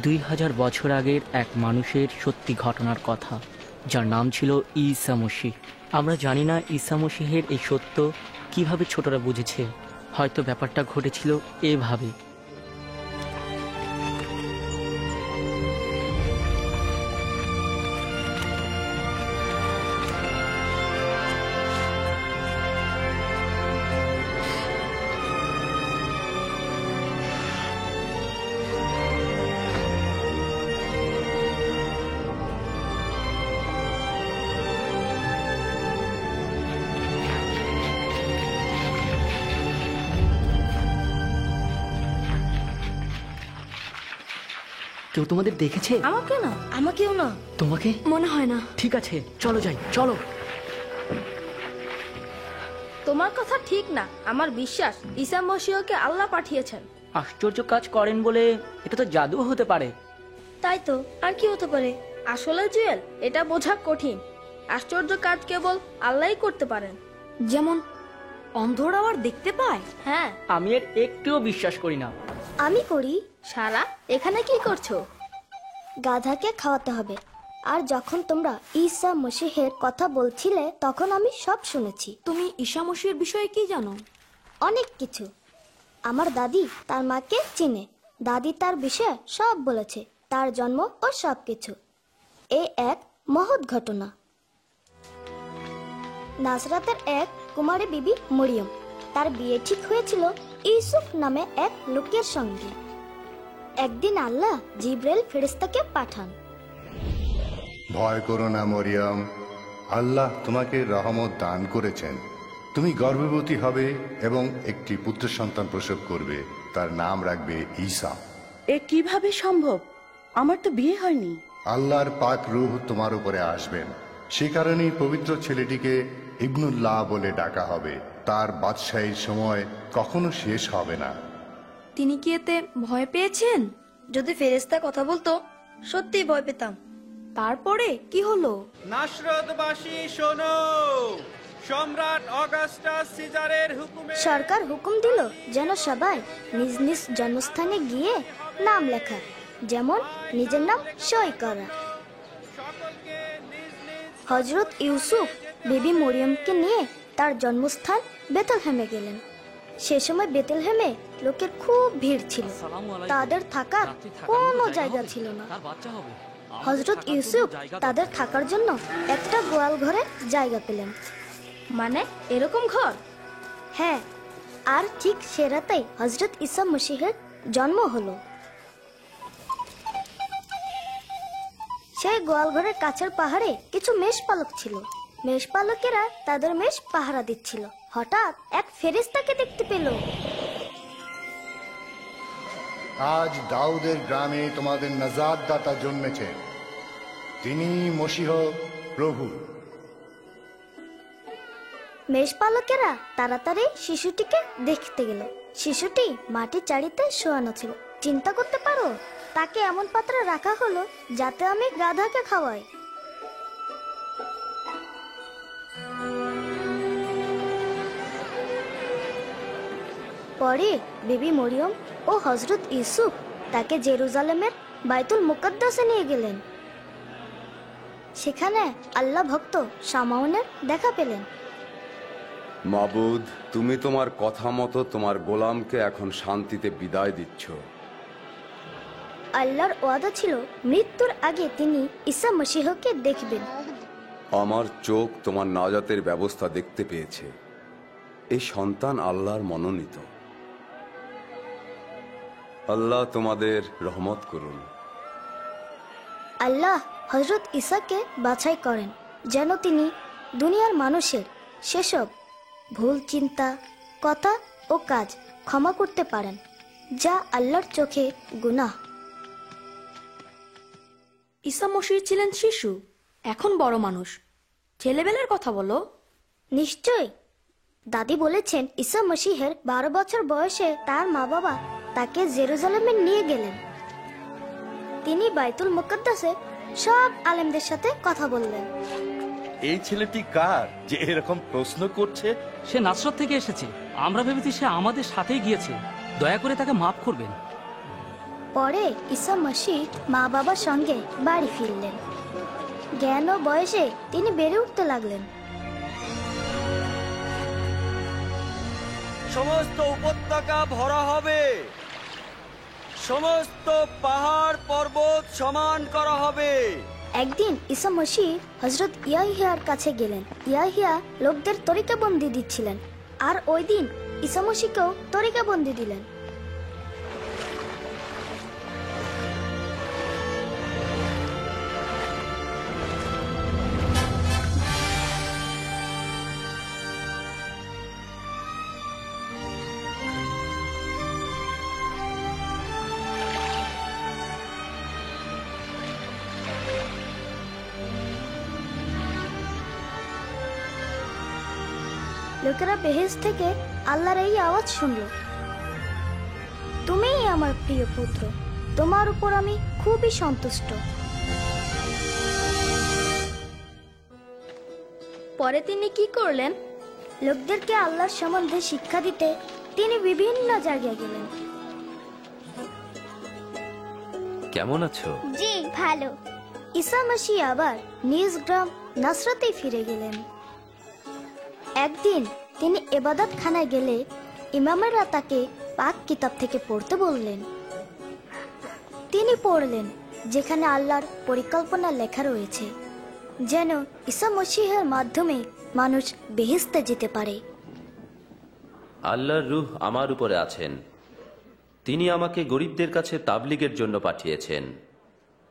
2000 বছর আগের এক মানুষের সত্যি ঘটনার কথা, যার নাম ছিল ঈসা মসীহ। আমরা জানি না ঈসা মসীহের এই সত্য কিভাবে ছোটরা বুঝেছে। হয়তো ব্যাপারটা ঘটেছিল এভাবে। কেউ তোমাদের দেখেছে? আমাকে না, আমাকেও না। তোমাকে মনে হয় না। ঠিক আছে, চলো যাই, চলো। তোমার কথা ঠিক না। আমার বিশ্বাস ঈসা মসীহকে আল্লাহ পাঠিয়েছেন। আশ্চর্য কাজ করেন বলে এটা তো জাদু হতে পারে। তাই তো, আর কি হতে পারে? আসলে জুয়েল, এটা বোঝা কঠিন। আশ্চর্য কাজ কেবল আল্লাহই করতে পারেন। যেমন অন্ধরা আবার দেখতে পায়। হ্যাঁ, আমি এর একটুও বিশ্বাস করি না। আমি করি। সারা, এখানে কি করছো? গাধাকে খাওয়াতে হবে। আর যখন তোমরা ঈসা মসীহের কথা বলছিলে তখন আমি সব শুনেছি। তুমি ঈসা মসীহের বিষয়ে কি জানো? অনেক কিছু। আমার দাদি তার মাকে চিনে। দাদি তার বিষয়ে সব বলেছে, তার জন্ম ও সব কিছু। এই এক মহৎ ঘটনা। নাজরাতের এক কুমারী বিবি মরিয়ম, তার বিয়ে ঠিক হয়েছিল ইউসুফ নামে এক লোকের সঙ্গে। একদিন আল্লাহ জিব্রাইল ফেরেশতাকে পাঠান। ভয় করো না মরিয়ম, আল্লাহ তোমাকে রহমত দান করেছেন। তুমি গর্ভবতী হবে এবং একটি পুত্র সন্তান প্রসব করবে। তার নাম রাখবে ঈসা। এ কিভাবে সম্ভব? আমার তো বিয়ে হয়নি। আল্লাহর পাক রূহ তোমার উপরে আসবেন। সে কারণেই পবিত্র ছেলেটিকে ইবনুল্লাহ বলে ডাকা হবে। তার বাদশাহীর সময় কখনো শেষ হবে না। তিনি কি এতে ভয় পেয়েছেন? যদি ফেরেশতা কথা বলতো সত্যিই ভয় পেতাম। তারপরে কি হলো? নাসরতবাসী শোনো, সম্রাট অগাস্টাস সিজারের হুকুমে সরকার হুকুম দিল যেন সবাই নিজ নিজ জন্মস্থানে গিয়ে নাম লেখা, যেমন নিজের নাম সই করা। সকলকে নিজ নিজ হযরত ইউসুফ বিবি মরিয়মকে নিয়ে তার জন্মস্থান বেথলেহেমে গেলেন। সে সময় বেথলেহেমে লোকের খুব ভিড় ছিল। তাদের থাকার কোনো জায়গা ছিল না। হযরত ইউসুফ তাদের থাকার জন্য একটা গোয়াল ঘরে জায়গা পেলেন। মানে এরকম ঘর? হ্যাঁ, আর ঠিক সে রাতেই হযরত ঈসা মসীহের জন্ম হলো। সেই গোয়াল ঘরের কাছের পাহাড়ে কিছু মেষপালক ছিল। মেষপালকেরা তাদের মেষ পাহারা দিচ্ছিল। হঠাৎ এক ফেরেশতাকে দেখতে পেল। আজ দাউদের গ্রামে তোমাদের নাজাত দাতা জন্মেছে। তিনি মসীহ প্রভু। মেষপালকেরা তাড়াতাড়ি শিশুটিকে দেখতে গেল। শিশুটি মাটির চারিতে শোয়ানো ছিল। চিন্তা করতে পারো, তাকে এমন পাত্রে রাখা হলো যাতে আমি গাধাকে খাওয়াই। পরে বিবি মরিয়ম ও হযরত ইউসুফ তাকে জেরুজালেমের বাইতুল মুকদ্দাসে নিয়ে গেলেন। সেখানে আল্লাহ ভক্ত শামাউনের দেখা পেলেন। মাবুদ, তুমি তোমার কথা মতো তোমার গোলামকে এখন শান্তিতে বিদায় দিচ্ছ। আল্লাহর ওয়াদা ছিল মৃত্যুর আগে তিনি ঈসা মসীহকে দেখবেন। আমার চোখ তোমার নাজাতের ব্যবস্থা দেখতে পেয়েছে। এই সন্তান আল্লাহর মনোনীত। আল্লাহ তোমাদের রহমত করুন। আল্লাহ হযরত ঈসাকে বাছাই করেন যেন তিনি দুনিয়ার মানুষের সেসব ভুল চিন্তা, কথা ও কাজ ক্ষমা করতে পারেন যা আল্লাহর চোখে গুনাহ। ঈসা মসীহ ছিলেন শিশু, এখন বড় মানুষ। ছেলেবেলার কথা বলো। নিশ্চয়। দাদি বলেছেন ঈসা মসীহের 12 বছর বয়সে তার মা বাবা তাকে জেরুজালেমে নিয়ে গেলেন। তিনি বাইতুল মুকদ্দাসে সব আলেমদের সাথে কথা বললেন। এই ছেলেটি কার যে এরকম প্রশ্ন করছে? সে নাসরত থেকে এসেছে। আমরা ভেবেছি সে আমাদের সাথেই গিয়েছে। দয়া করে তাকে মাফ করবেন। পরে ঈসা মসিহ মা বাবার সঙ্গে বাড়ি ফিরলেন। জ্ঞান ও বয়সে তিনি বেড়ে উঠতে লাগলেন। সমস্ত উপত্যকা ভরা হবে, সমস্ত পাহাড় পর্বত সমান করা হবে। একদিন ঈসা মসিহ হযরত ইয়াহিয়ার কাছে গেলেন। ইয়াহিয়া লোকদের তরিকাবন্দি দিচ্ছিলেন, আর ওই দিন ঈসা মসিহকেও তরিকাবন্দি দিলেন। লোকেরা বেহেশত থেকে আল্লাহর এই আওয়াজ শুনল, তুমিই আমার প্রিয় পুত্র, তোমার উপর আমি খুবই সন্তুষ্ট। পরে তিনি কি করলেন? লোকদেরকে আল্লাহর সম্বন্ধে শিক্ষা দিতে তিনি বিভিন্ন জায়গায় গেলেন। কেমন আছো? জি ভালো। ঈসা মসিহ আবার নিজ গ্রাম নাসরতে ফিরে গেলেন। একদিন তিনি ইবাদত খানায় গেলে ইমামেরা তাকে পাক কিতাব থেকে পড়তে বললেন। তিনি পড়লেন যেখানে আল্লাহর পরিকল্পনা লেখা রয়েছে, যেন ঈসা মসিহের মাধ্যমে মানুষ বেহেশতে যেতে পারে। আল্লাহর রূহ আমার উপরে আছেন, তিনি আমাকে গরিবদের কাছে তাবলীগের জন্য পাঠিয়েছেন,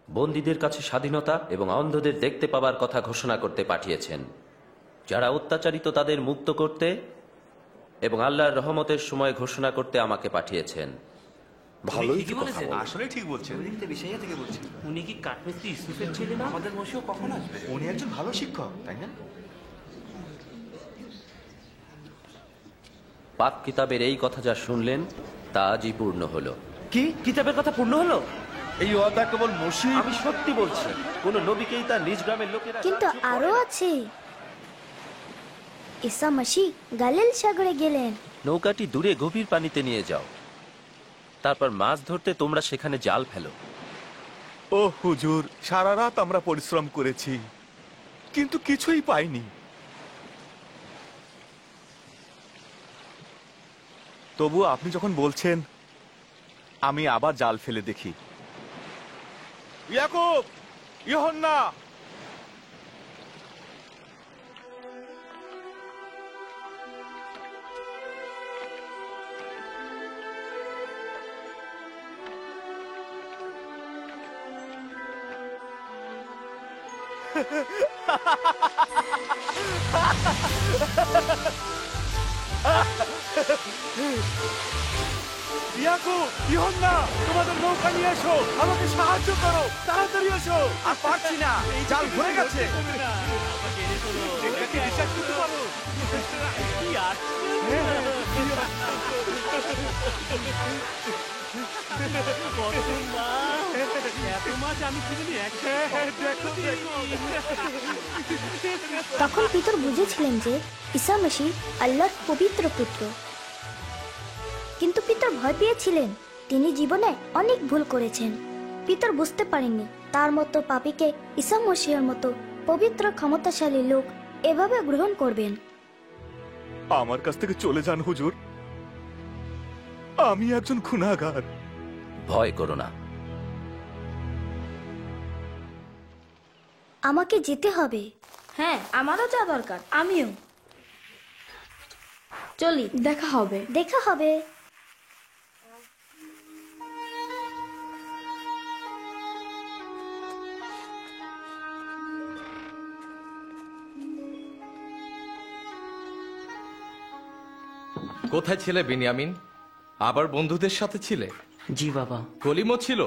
বন্দীদের কাছে স্বাধীনতা এবং অন্ধদের দেখতে পাবার কথা ঘোষণা করতে পাঠিয়েছেন, যারা অত্যাচারিত তাদের মুক্ত করতে এবং আল্লাহর রহমতের সময় ঘোষণা করতে আমাকে পাঠিয়েছেন। ভালোই ঠিকই বলেছেন। আসলে ঠিক বলছেন। উনি কি কাঠমিস্ত্রি ইউসুফের ছেলে না? আমাদের মসিও কখন আসবে? উনি একজন ভালো শিক্ষক, তাই না? পাক কিতাবের এই কথা যা শুনলেন তা আজই পূর্ণ হলো। কি কিতাবের কথা পূর্ণ হলো? এই ওয়াদা কেবল মসিহ। আমি সত্যি বলছি, কোন নবীকেই তার নিজ গ্রামের লোকেরা। কিন্তু আরো আছে। ঈসা মসিহ গালিল সাগরে গেলেন। নৌকাটি দূরে গভীর পানিতে নিয়ে যাও, তারপর মাছ ধরতে তোমরা সেখানে জাল ফেলো। ও হুজুর, সারা রাত আমরা পরিশ্রম করেছি, কিন্তু কিছুই পাইনি। তবু আপনি যখন বলছেন, আমি আবার জাল ফেলে দেখি। ইয়াকুব, ইউহান্না, ইয়াকুব, ইউহান্না, তোমাদের নৌকা নিয়ে এসো, আমাকে সাহায্য করো, তাড়াতাড়ি এসো। আর পারছি না, জাল ভরে গেছে। তখন পিতর বুঝেছিলেন যে ঈসা মসিহ আল্লাহর পবিত্র পুত্র, কিন্তু পিতর ভয় পেয়েছিলেন। তিনি জীবনে অনেক ভুল করেছেন। পিতর বুঝতে পারেননি তার মতো পাপীকে ঈসা মসিহের মতো পবিত্র ক্ষমতাশালী লোক এভাবে গ্রহণ করবেন। আমার কাছ থেকে চলে যান হুজুর, আমি একজন গুনাহগার। ভয় করো না, আমাকে যেতে হবে। হ্যাঁ, আমারও যা দরকার। আমিও চলি। দেখা হবে। দেখা হবে। কোথায় ছিলে বিনিয়ামিন? আবার বন্ধুদের সাথে ছিলে? জি বাবা। কলিমও ছিল?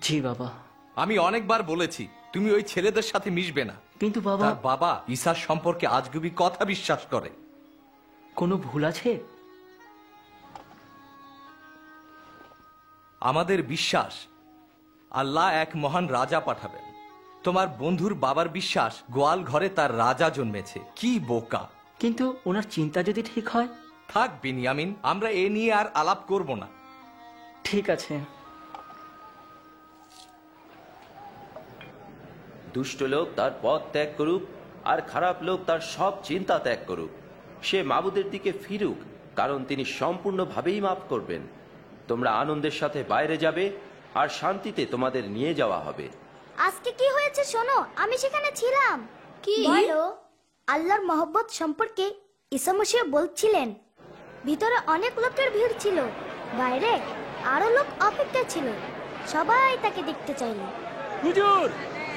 জি বাবা। আমি অনেকবার বলেছি তুমি ওই ছেলেদের সাথে মিশবে না, কিন্তু বাবা। তার বাবা ঈসার সম্পর্কে আজগুবি কথা বিশ্বাস করে। কোনো ভুল আছে? আমাদের বিশ্বাস আল্লাহ এক মহান রাজা পাঠাবেন। তোমার বন্ধুর বাবার বিশ্বাস গোয়াল ঘরে তার রাজা জন্মেছে। কি বোকা! কিন্তু ওনার চিন্তা যদি ঠিক হয়? থাক বিনিয়ামিন, আমরা এ নিয়ে আর আলাপ করব না। ঠিক আছে। দুষ্ট লোক তার পথ ত্যাগ করুক, আর খারাপ লোক তার সব চিন্তা ত্যাগ করুক। সে মাবুদের দিকে ফিরুক, কারণ তিনি সম্পূর্ণভাবেই মাফ করবেন। তোমরা আনন্দের সাথে বাইরে যাবে, আর শান্তিতে তোমাদের নিয়ে যাওয়া হবে। আজকে কি হয়েছে শোনো, আমি সেখানে ছিলাম। কি? বলো। আল্লাহর মহব্বত সম্পর্কে ঈসা মসীহ বলছিলেন। ভিতরে অনেক লোকের ভিড় ছিল, বাইরে আরো লোক অপেক্ষা ছিল। সবাই তাকে দেখতে চাইল। হুজুর,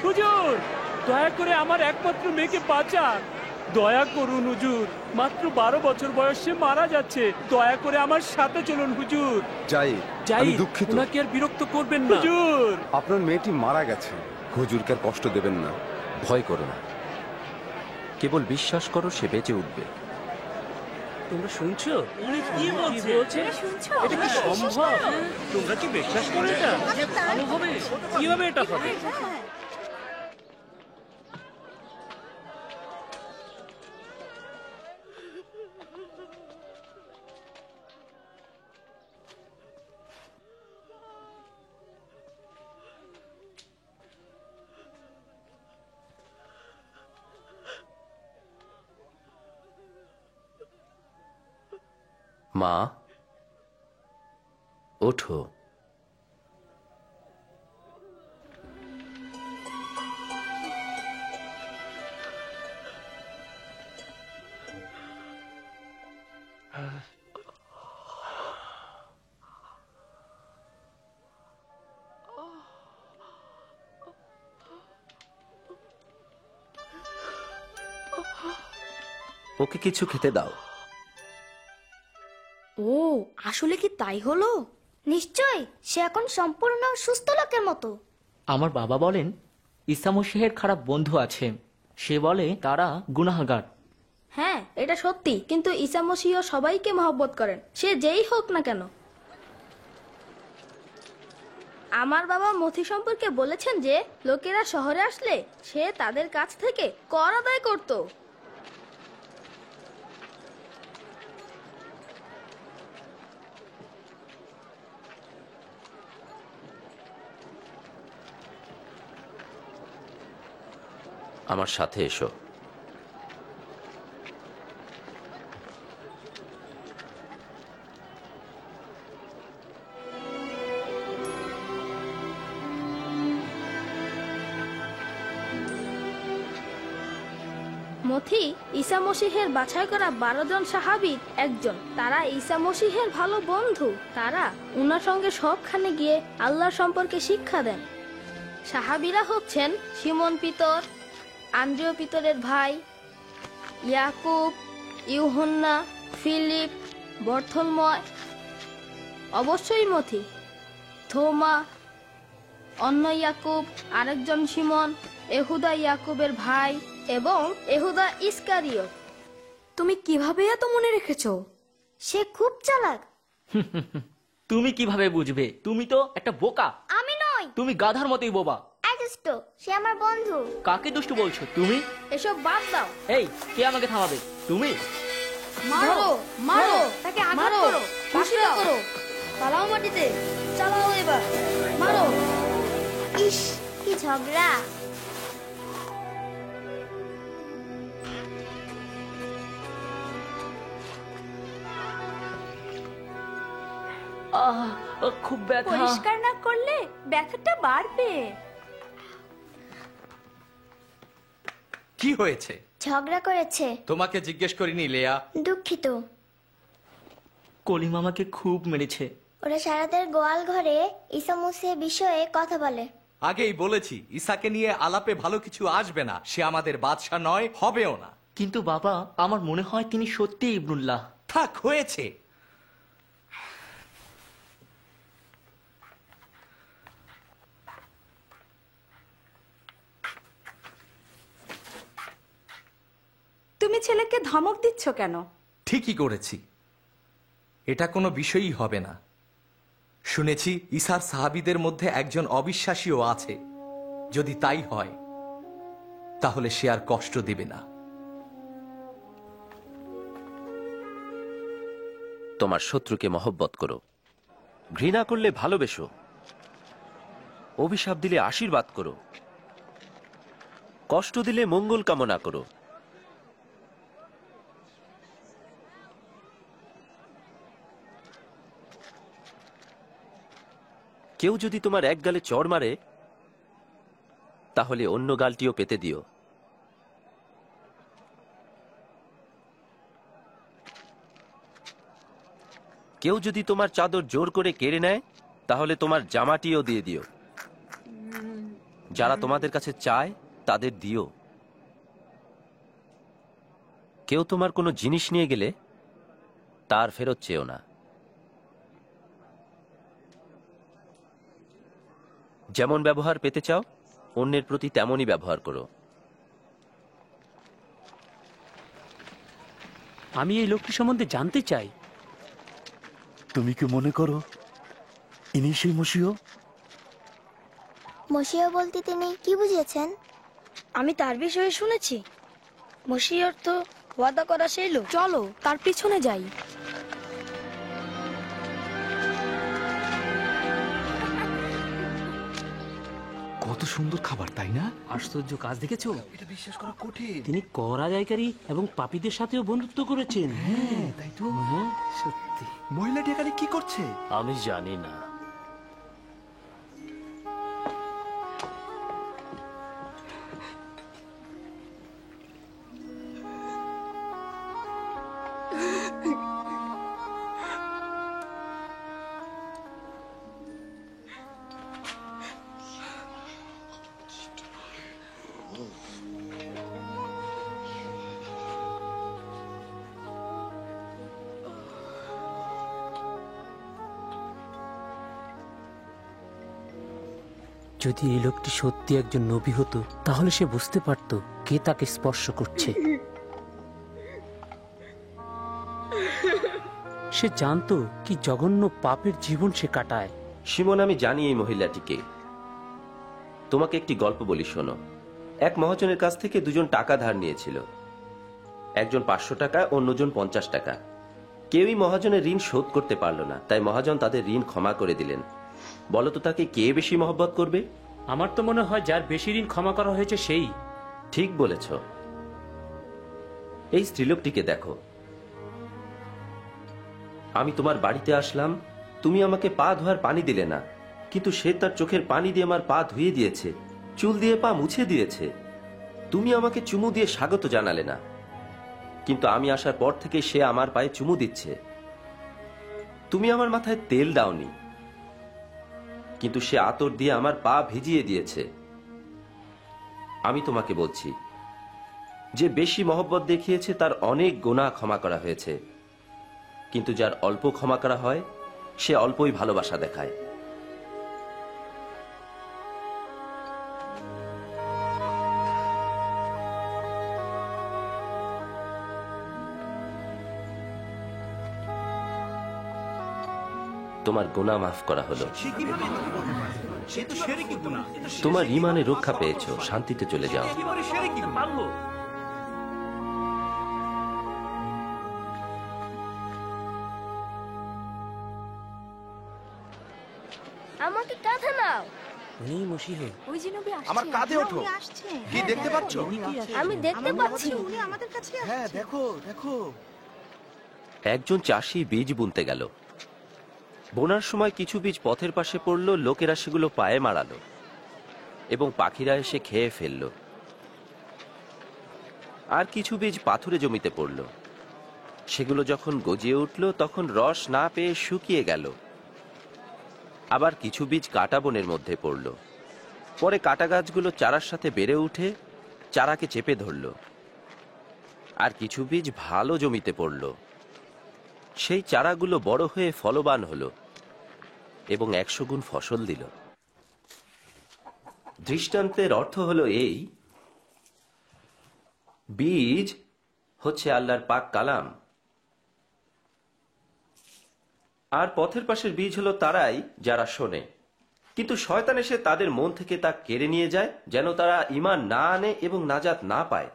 হুজুর, দয়া করে আমার একমাত্র মেয়েকে বাঁচান। দয়া করুন হুজুর, মাত্র 12 বছর বয়সে মারা যাচ্ছে। দয়া করে আমার সাথে চলুন হুজুর। যাই, আমি দুঃখিত। ওনাকে আর বিরক্ত করবেন না হুজুর। আপনার মেয়েটি মারা গেছে, হুজুরকে আর কষ্ট দেবেন না। ভয় করো না, কেবল বিশ্বাস করো, সে বেঁচে উঠবে। তোমরা শুনছো উনি কি বলছে? এটা কি সম্ভব? তোমরা কি বিশ্বাস করো এটা? ভালো হবে? কিভাবে এটা হবে? মা, ওঠো। ওকে কিছু খেতে দাও। ও, আসলে কি তাই হলো? নিশ্চয়, সে এখন সম্পূর্ণ সুস্থ লোকের মতো। আমার বাবা বলেন ঈসা মসীহের খারাপ বন্ধু আছে। সে বলে তারা গুনাহগার। হ্যাঁ, এটা সত্যি, কিন্তু ঈসা মসীহ সবাইকে মহব্বত করেন, সে যেই হোক না কেন। আমার বাবা মথি সম্পর্কে বলেছেন যে লোকেরা শহরে আসলে সে তাদের কাছ থেকে কর আদায় করত। আমার সাথে এসো। মথি ঈসা মসীহের বাছাই করা 12 জন সাহাবীর একজন। তারা ঈসা মসীহের ভালো বন্ধু। তারা উনার সঙ্গে সবখানে গিয়ে আল্লাহর সম্পর্কে শিক্ষা দেন। সাহাবীরা হচ্ছেন সিমন পিতর, আন্দ্রিয় পিতরের ভাই, ইয়াকুব, ইউহন্না, ফিলিপ, বর্থলময়, অবশ্যই মথি, থোমা, অন্য ইয়াকুব, আরেকজন সিমন, এহুদা ইয়াকুবের ভাই এবং এহুদা ইস্কারিয়ত। তুমি কিভাবে এত মনে রেখেছো? সে খুব চালাক। তুমি কিভাবে বুঝবে? তুমি তো একটা বোকা। আমি নই। তুমি গাধার মতোই বোবা। দুষ্ট, সে আমার বন্ধু। কাকে দুষ্টু বলছো তুমি? এসব বাদ দাও। এই, কে আমাকে থামাবে? তুমি? মারো, মারো, তাকে আঘাত করো, খুশিটা করো, পালাও মাটিতে, চালাও এবার, মারো। ইস, কি ঝগড়া। খুব ব্যথা। পরিষ্কার না করলে ব্যথাটা বাড়বে। কি হয়েছে? ঝগড়া করেছে। তোমাকে জিজ্ঞেস করিনি লেয়া। দুঃখিত। কলিম আমাকে খুব মেরেছে। ওরা সারাদের গোয়াল ঘরে ঈসা মসীহের বিষয়ে কথা বলে। আগেই বলেছি, ঈসাকে নিয়ে আলাপে ভালো কিছু আসবে না। সে আমাদের বাদশা নয়, হবেও না। কিন্তু বাবা, আমার মনে হয় তিনি সত্যি ইবনুল্লাহ। থাক, হয়েছে। তুমি ছেলেকে ধমক দিচ্ছ কেন? ঠিকই করেছি, এটা কোনো বিষয়ই হবে না। শুনেছি ঈসার সাহাবীদের মধ্যে একজন অবিশ্বাসীও আছে। যদি তাই হয় তাহলে সে আর কষ্ট দেবে না। তোমার শত্রুকে মহব্বত করো। ঘৃণা করলে ভালোবেসো, অভিশাপ দিলে আশীর্বাদ করো, কষ্ট দিলে মঙ্গল কামনা করো। কেউ যদি তোমার এক গালে চড় মারে, তাহলে অন্য গালটিও পেতে দিও। কেউ যদি তোমার চাদর জোর করে কেড়ে নেয়, তাহলে তোমার জামাটিও দিয়ে দিও। যারা তোমাদের কাছে চায় তাদের দিও। কেউ তোমার কোনো জিনিস নিয়ে গেলে তার ফেরত চেও না। যেমন ব্যবহার পেতে চাও, অন্যের প্রতি তেমনই ব্যবহার করো। আমি এই লোকটি সম্বন্ধে জানতে চাই। তুমি কি মনে করো ইনি সেই মসিহ? মসিহ বলতে তিনি কি বুঝিয়েছেন? আমি তার বিষয়ে শুনেছি। মসিহর তো ওয়াদা করা সেই লোক। চলো তার পিছনে যাই। কত সুন্দর খাবার, তাই না? আশ্চর্য কাজ দেখেছো? এটা বিশ্বাস করা কঠিন। তিনি কর আদায়কারী এবং পাপীদের সাথেও বন্ধুত্ব করেছেন। হ্যাঁ, তাই তো। সত্যি। মহিলাটি এখানে কি করছে? আমি জানি না। যদি এই লোকটি সত্যি একজন নবী হতো, তাহলে সে বুঝতে পারত কে তাকে স্পর্শ করছে। সে জানতো কি জঘন্য পাপের জীবন সে কাটায়। শিমন, আমি জানি এই মহিলাটিকে। তোমাকে একটি গল্প বলি, শোনো। এক মহাজনের কাছ থেকে দুজন টাকা ধার নিয়েছিল। একজন 500 টাকা, অন্যজন 50 টাকা। কেউই মহাজনের ঋণ শোধ করতে পারল না, তাই মহাজন তাদের ঋণ ক্ষমা করে দিলেন। বলতো তাকে কে বেশি মহব্বত করবে? আমার তো মনে হয় যার বেশি ঋণ ক্ষমা করা হয়েছে সেই। ঠিক বলেছ। এই স্ত্রীলোকটিকে দেখো। আমি তোমার বাড়িতে আসলাম, তুমি আমাকে পা ধোয়ার পানি দিলে না, কিন্তু সে তার চোখের পানি দিয়ে আমার পা ধুয়ে দিয়েছে, চুল দিয়ে পা মুছে দিয়েছে। তুমি আমাকে চুমু দিয়ে স্বাগত জানালে না, কিন্তু আমি আসার পর থেকে সে আমার পায়ে চুমু দিচ্ছে। তুমি আমার মাথায় তেল দাওনি, কিন্তু সে আতর দিয়ে আমার পা ভিজিয়ে দিয়েছে। আমি তোমাকে বলছি, যে বেশি মহব্বত দেখিয়েছে তার অনেক গুনাহ ক্ষমা করা হয়েছে, কিন্তু যার অল্প ক্ষমা করা হয় সে অল্পই ভালোবাসা দেখায়। তোমার গুনাহ মাফ করা হলো। তোমার ঈমানে রক্ষা পেয়েছো, শান্তিতে চলে যাও। আমাকে কাঁধে নাও। উনি মসিহ। ওই যে নবী আসছে। আমার কাঁধে ওঠো। কি দেখতে পাচ্ছ? আমি দেখতে পাচ্ছি। উনি আমাদের কাছে হ্যাঁ, দেখো দেখো। একজন চাষি বীজ বুনতে গেল। বোনার সময় কিছু বীজ পথের পাশে পড়ল, লোকেরা সেগুলো পায়ে মারালো এবং পাখিরা এসে খেয়ে ফেলল। আর কিছু বীজ পাথুরে জমিতে পড়ল। সেগুলো যখন গজিয়ে উঠল তখন রস না পেয়ে শুকিয়ে গেল। আবার কিছু বীজ কাটা বনের মধ্যে পড়ল। পরে কাটা গাছগুলো চারার সাথে বেড়ে উঠে চারাকে চেপে ধরল। আর কিছু বীজ ভালো জমিতে পড়ল। সেই চারাগুলো বড় হয়ে ফলবান হলো এবং 100 গুণ ফসল দিল। দৃষ্টান্তের অর্থ হলো এই, বীজ হচ্ছে আল্লাহর পাক কালাম, আর পথের পাশের বীজ হলো তারাই যারা শোনে, কিন্তু শয়তান এসে তাদের মন থেকে তা কেড়ে নিয়ে যায়, যেন তারা ঈমান না আনে এবং নাজাত না পায়।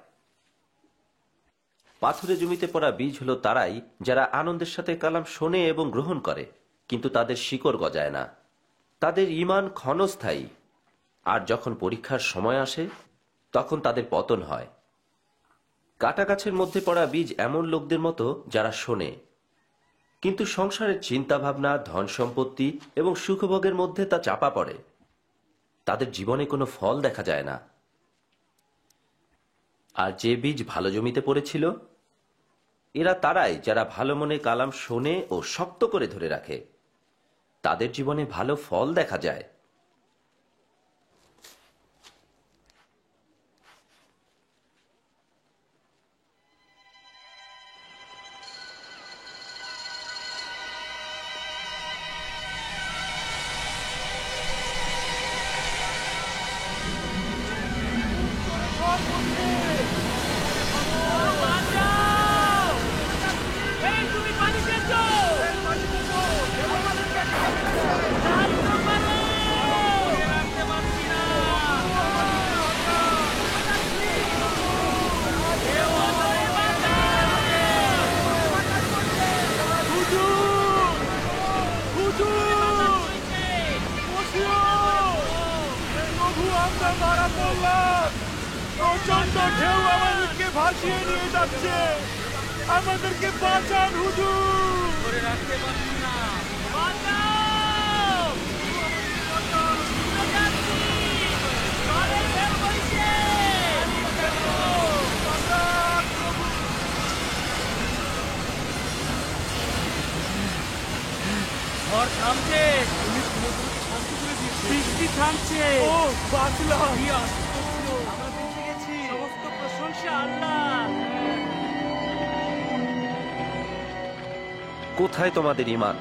পাথুরে জমিতে পড়া বীজ হলো তারাই যারা আনন্দের সাথে কালাম শোনে এবং গ্রহণ করে, কিন্তু তাদের শিকড় গজায় না। তাদের ঈমান ক্ষণস্থায়ী, আর যখন পরীক্ষার সময় আসে তখন তাদের পতন হয়। কাটা গাছের মধ্যে পড়া বীজ এমন লোকদের মতো যারা শোনে, কিন্তু সংসারের চিন্তাভাবনা, ধন সম্পত্তি এবং সুখভোগের মধ্যে তা চাপা পড়ে। তাদের জীবনে কোনো ফল দেখা যায় না। আর যে বীজ ভালো জমিতে পড়েছিল, এরা তারাই যারা ভালো মনে কালাম শোনে ও শক্ত করে ধরে রাখে। তাদের জীবনে ভালো ফল দেখা যায়। প্রচন্ড ঢেউ আমাদেরকে ভাসিয়ে নিয়ে যাচ্ছে। আমাদেরকে বাঁচান হুজুর। ধরে রাখতে পারছি না। ঝড় থামছে, বৃষ্টি থামছে। ও বাঁচলাম। আমরা বেঁচে গেছি। সমস্ত প্রশংসা আল্লাহ। কোথায় তোমাদের ঈমান?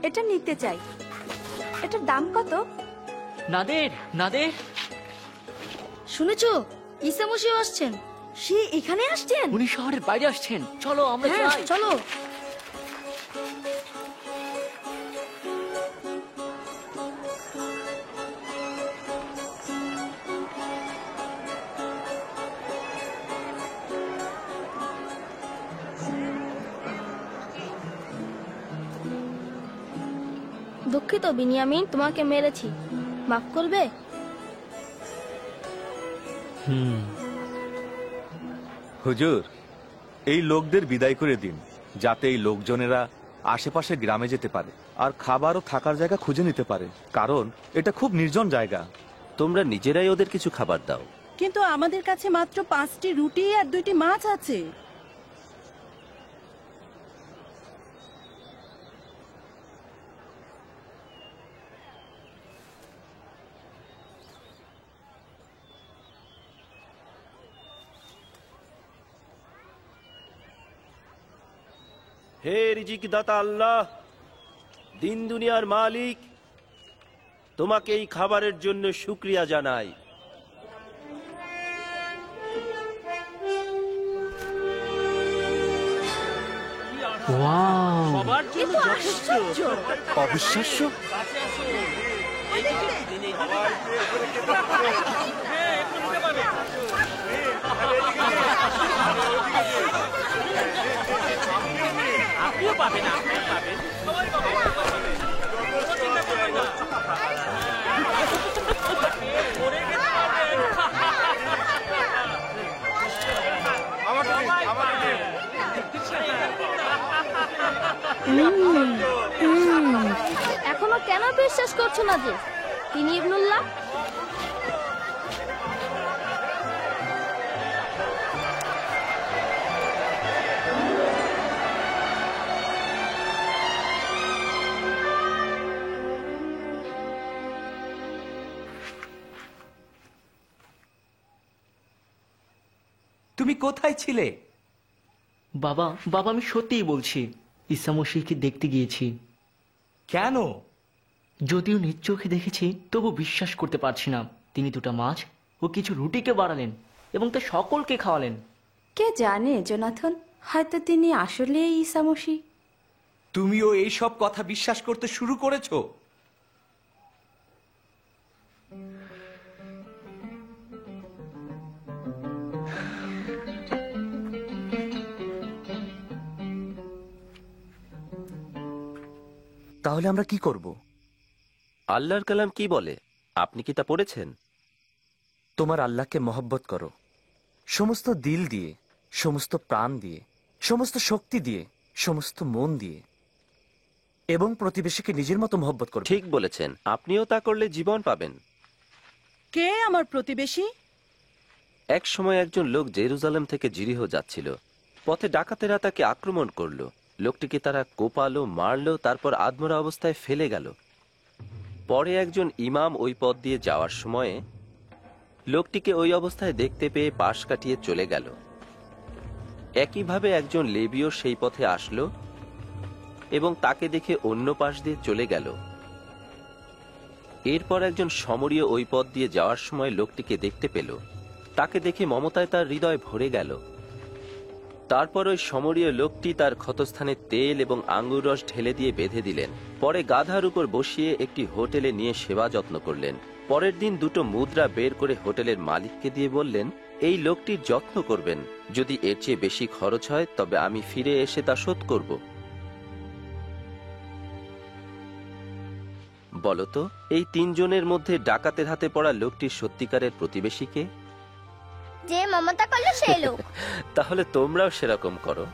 এটা নিতে চাই। এটার দাম কত? নাদের, নাদের, শুনেছো ঈসা মসীহ আসছেন? সে এখানে আসছেন? উনি শহরের বাইরে আসছেন। চলো আমরা যাই। চলো। দুঃখিত বিনিয়ামিন, তোমাকে মেরেছি, মাফ করবে? হুজুর, এই লোকদের বিদায় করে দিন, যাতে এই লোকজনেরা আশেপাশে গ্রামে যেতে পারে আর খাবার ও থাকার জায়গা খুঁজে নিতে পারে, কারণ এটা খুব নির্জন জায়গা। তোমরা নিজেরাই ওদের কিছু খাবার দাও। কিন্তু আমাদের কাছে মাত্র 5টি রুটি আর 2টি মাছ আছে। হে রিজিক দাতা আল্লাহ, দিন দুনিয়ার মালিক, তোমাকে এই খাবারের জন্য শুকরিয়া জানাই। ওয়াও, সবার জন্য যথেষ্ট। অবিশ্বাস্য। আপনিও পাবেন, আপনিও পাবেন, সবাই পাবেন। এখনো কেন বিশ্বাস করছো না যে তিনি ইবনুল্লাহ? তুমি কোথায় ছিলে? বাবা, বাবা আমি সত্যিই বলছি, ঈসা মসীহকে দেখতে গিয়েছি। কেন? যদিও নিজ চোখে দেখেছি, তবু বিশ্বাস করতে পারছি না। তিনি 2টা মাছ ও কিছু রুটিকে বাড়ালেন এবং তা সকলকে খাওয়ালেন। কে জানে জোনাথন, হয়তো তিনি আসলে ঈসা মসীহ। তুমিও এই সব কথা বিশ্বাস করতে শুরু করেছো? তাহলে আমরা কি করব? আল্লাহর কালাম কি বলে আপনি কি তা পড়েছেন? তোমার আল্লাহকে মহব্বত করো সমস্ত দিল দিয়ে, সমস্ত প্রাণ দিয়ে, সমস্ত শক্তি দিয়ে, সমস্ত মন দিয়ে, এবং প্রতিবেশীকে নিজের মতো মহব্বত করো। ঠিক বলেছেন, আপনিও তা করলে জীবন পাবেন। কে আমার প্রতিবেশী? এক সময় একজন লোক জেরুজালেম থেকে জিরিহ যাচ্ছিল। পথে ডাকাতেরা তাকে আক্রমণ করলো। লোকটিকে তারা কোপালো, মারলো, তারপর আধমরা অবস্থায় ফেলে গেল। পরে একজন ইমাম ওই পথ দিয়ে যাওয়ার সময়ে লোকটিকে ওই অবস্থায় দেখতে পেয়ে পাশ কাটিয়ে চলে গেল। একইভাবে একজন লেবীয় সেই পথে আসলো এবং তাকে দেখে অন্য পাশ দিয়ে চলে গেল। এরপর একজন সমরীয় ওই পথ দিয়ে যাওয়ার সময় লোকটিকে দেখতে পেল। তাকে দেখে মমতায় তার হৃদয় ভরে গেল। তারপর ওই সমরীয় লোকটি তার ক্ষতস্থানে তেল এবং আঙ্গুর রস ঢেলে দিয়ে বেঁধে দিলেন। পরে গাধার উপর বসিয়ে একটি হোটেলে নিয়ে সেবা যত্ন করলেন। পরের দিন 2টো মুদ্রা বের করে হোটেলের মালিককে দিয়ে বললেন, এই লোকটির যত্ন করবেন। যদি এর চেয়ে বেশি খরচ হয় তবে আমি ফিরে এসে তা শোধ করব। বলতো, এই 3 জনের মধ্যে ডাকাতের হাতে পড়া লোকটির সত্যিকারের প্রতিবেশীকে? যে মমতা করলো সেই লোক। তাহলে তোমরাও সেরকম করো।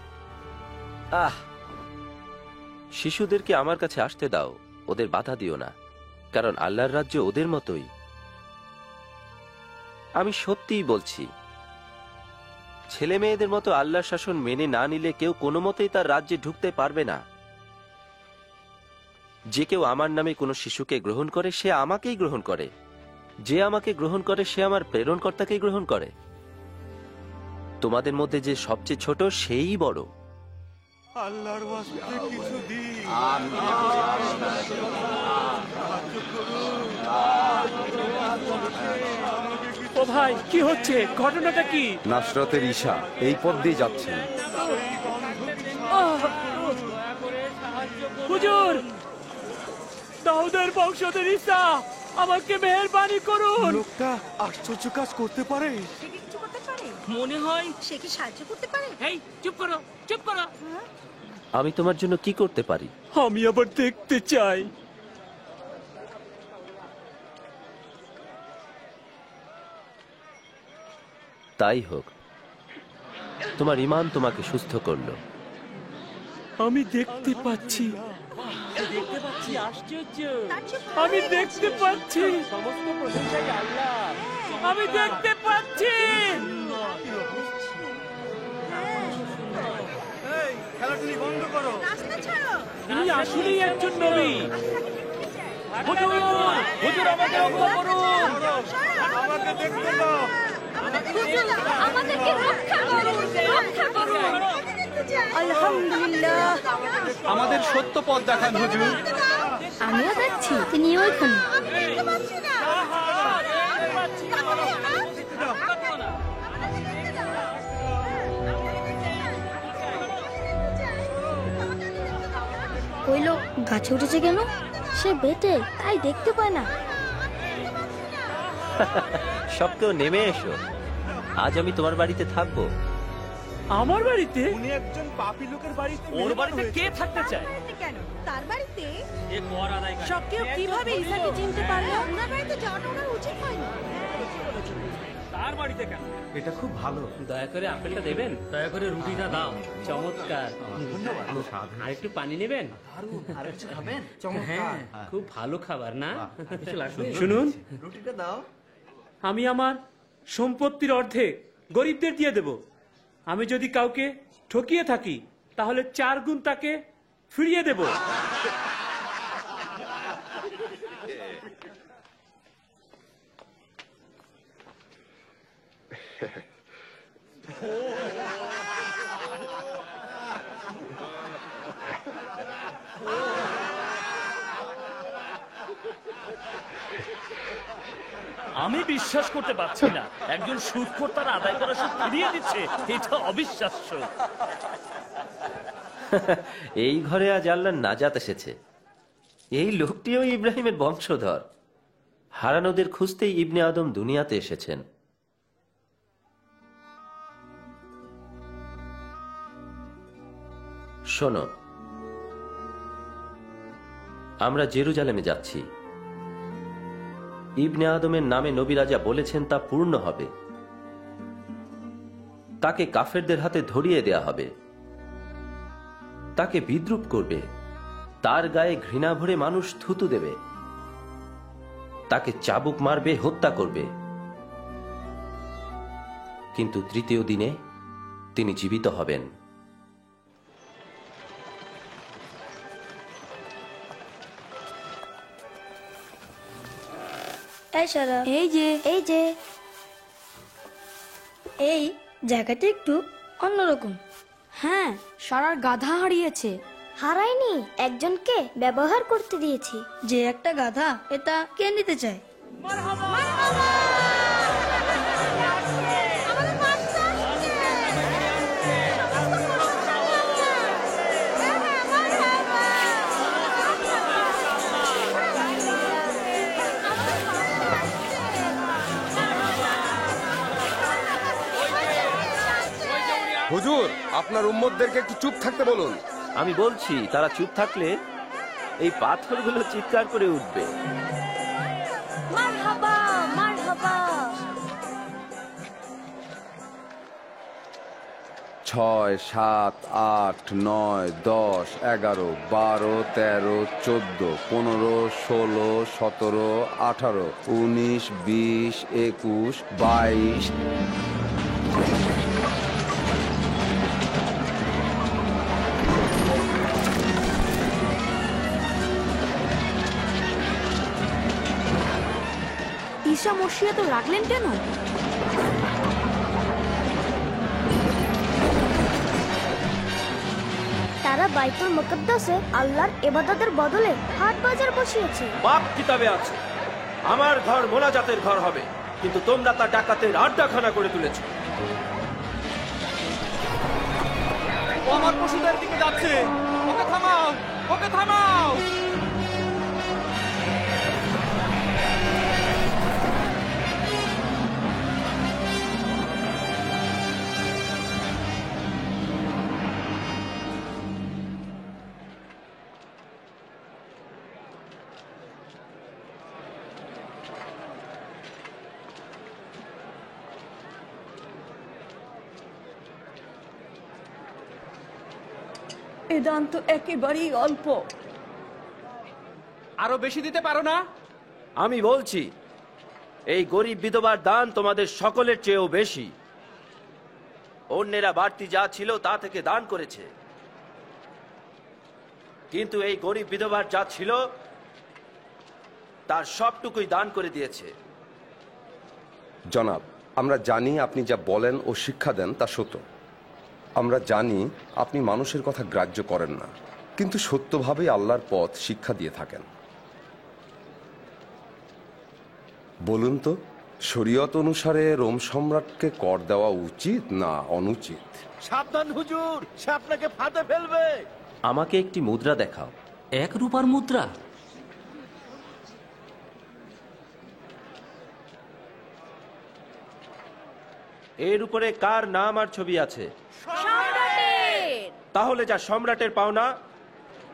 শিশুদেরকে আমার কাছে আসতে দাও, ওদের বাধা দিও না, কারণ আল্লাহর রাজ্য ওদের মতোই। আমি সত্যিই বলছি, ছেলে মেয়েদের মতো আল্লাহর শাসন মেনে না নিলে কেউ কোনো মতেই তার রাজ্যে ঢুকতে পারবে না। যে কেউ আমার নামে কোনো শিশুকে গ্রহণ করে সে আমাকেই গ্রহণ করে, যে আমাকে গ্রহণ করে সে আমার প্রেরণকর্তাকেই গ্রহণ করে। তোমাদের মধ্যে যে সবচেয়ে ছোট সেই বড়। আল্লাহর ওয়াস্তে কিছু দিন। ও ভাই, কি হচ্ছে? ঘটনাটা কি? নাসরাতের ঈশা এই পথ দিয়ে যাচ্ছেন। হুজুর, দাউদের বংশধর ঈসা, আমাকে মেহেরবানি করুন। লোকটা আশ্চর্য কাজ করতে পারে। মনে হয় সে কি সাহায্য করতে পারে? এই চুপ করো, চুপ করো। আমি তোমার জন্য কি করতে পারি? আমি আবার দেখতে চাই। তাই হোক, তোমার ঈমান তোমাকে সুস্থ করলো। আমি দেখতে পাচ্ছি, আশ্চর্য। আমি দেখতে পাচ্ছি, সমস্ত প্রশংসাই আল্লাহর। আমি দেখতে পাচ্ছি। খেলাটুলি বন্ধ করো। তুমি আসলেই একজন নবী। হুজুর, হুজুর আমাকে রক্ষা করুন। আমাকে দেখতে দাও। আমাদেরকে রক্ষা করুন, রক্ষা করুন। আলহামদুলিল্লাহ। আমাদের সত্য পথ দেখান হুজুর। আমিও দেখছি, তিনি ওইখানে। ওই লোক গাছে উঠেছে কেন? সে বেটে, তাই দেখতে পায় না। সব কেউ নেমে এসো, আজ আমি তোমার বাড়িতে থাকবো। আমার বাড়িতে? উনি একজন পাপী লোকের বাড়িতে। ওর বাড়িতে কে থাকতে চায়? কেন তার বাড়িতে? এ কর আদায় করে। সব কেউ কিভাবে ঈসাকে চিনতে পারলো? ওনার বাড়িতে যাওয়াটা ওনার উচিত হয়নি। তার বাড়িতে কেন? এটা খুব ভালো। দয়া করে আপেলটা দেবেন, দয়া করে রুটিটা দাও। চমৎকার। আর একটু পানি নেবেন? হ্যাঁ, খুব ভালো খাবার না? শুনুন, রুটিটা দাও। আমি আমার সম্পত্তির অর্ধেক গরিবদের দিয়ে দেব। আমি যদি কাউকে ঠকিয়ে থাকি তাহলে 4 গুণ তাকে ফিরিয়ে দেব। আমি বিশ্বাস করতে পারছি না, একজন সুদখোর তার আদায় করা সুদ ফিরিয়ে দিচ্ছে। এটা অবিশ্বাস্য। এই ঘরে আজ আল্লাহর নাজাত এসেছে। এই লোকটিও ইব্রাহিমের বংশধর। হারানোদের খুঁজতেই ইবনে আদম দুনিয়াতে এসেছেন। শোনো, আমরা জেরুজালেমে যাচ্ছি। ইবনে আদমের নামে নবী রাজা বলেছেন তা পূর্ণ হবে। তাকে কাফেরদের হাতে ধরিয়ে দেয়া হবে, তাকে বিদ্রুপ করবে, তার গায়ে ঘৃণা ভরে মানুষ থুতু দেবে, তাকে চাবুক মারবে, হত্যা করবে। কিন্তু তৃতীয় দিনে তিনি জীবিত হবেন। এই সারা, এই যে এই জায়গাটা একটু অন্যরকম। হ্যাঁ, সারার গাধা হারিয়েছে। হারায়নি, একজনকে ব্যবহার করতে দিয়েছি। যে একটা গাধা, এটা কে নিতে চায়? হুজুর, আপনার উম্মতদেরকে একটু চুপ থাকতে বলুন। আমি বলছি, তারা চুপ থাকলে এই পাথরগুলো চিৎকার করে উঠবে। মারহাবা, মারহাবা। 6, 7, 8, 9, 10, 11, 12, 13, 14, 15, 16, 17, 18, 19, 20, 21, 22। ঈসা মসিহ তো রাখলেন কেন? তারা বাইতুল মুকদ্দাসে আল্লাহর ইবাদতের বদলে হাট বাজার বসিয়েছে। পাপ কিতাবে আছে, আমার ঘর মোনাজাতের ঘর হবে, কিন্তু তোমরা তা ডাকাতের আড্ডাখানা করে তুলেছো। ও আমার পশুদের দিকে যাচ্ছে, ওকে থামাও, ওকে থামাও। এ দান তো একেবারেই অল্প। আরো বেশি দিতে পারো না? আমি বলছি, এই গরিব বিধবার দান তোমাদের সকলের চেয়েও বেশি। অন্যেরা বাড়তি যা ছিল তা থেকে দান করেছে, কিন্তু এই গরিব বিধবার যা ছিল তার সবটুকুই দান করে দিয়েছে। জনাব, আমরা জানি আপনি যা বলেন ও শিক্ষা দেন তা সত্য। আমরা জানি আপনি মানুষের কথা গ্রাহ্য করেন না, কিন্তু সত্যভাবেই আল্লাহর পথ শিক্ষা দিয়ে থাকেন। বলুন তো, শরীয়ত অনুসারে রোম সম্রাটকে কর দেওয়া উচিত না অনুচিত? সাবধান হুজুর, সে আপনাকে ফাঁদে ফেলবে। আমাকে একটি মুদ্রা দেখাও। 1 রূপার মুদ্রা? এর উপরে কার নাম আর ছবি আছে? তাহলে যা সম্রাটের পাওনা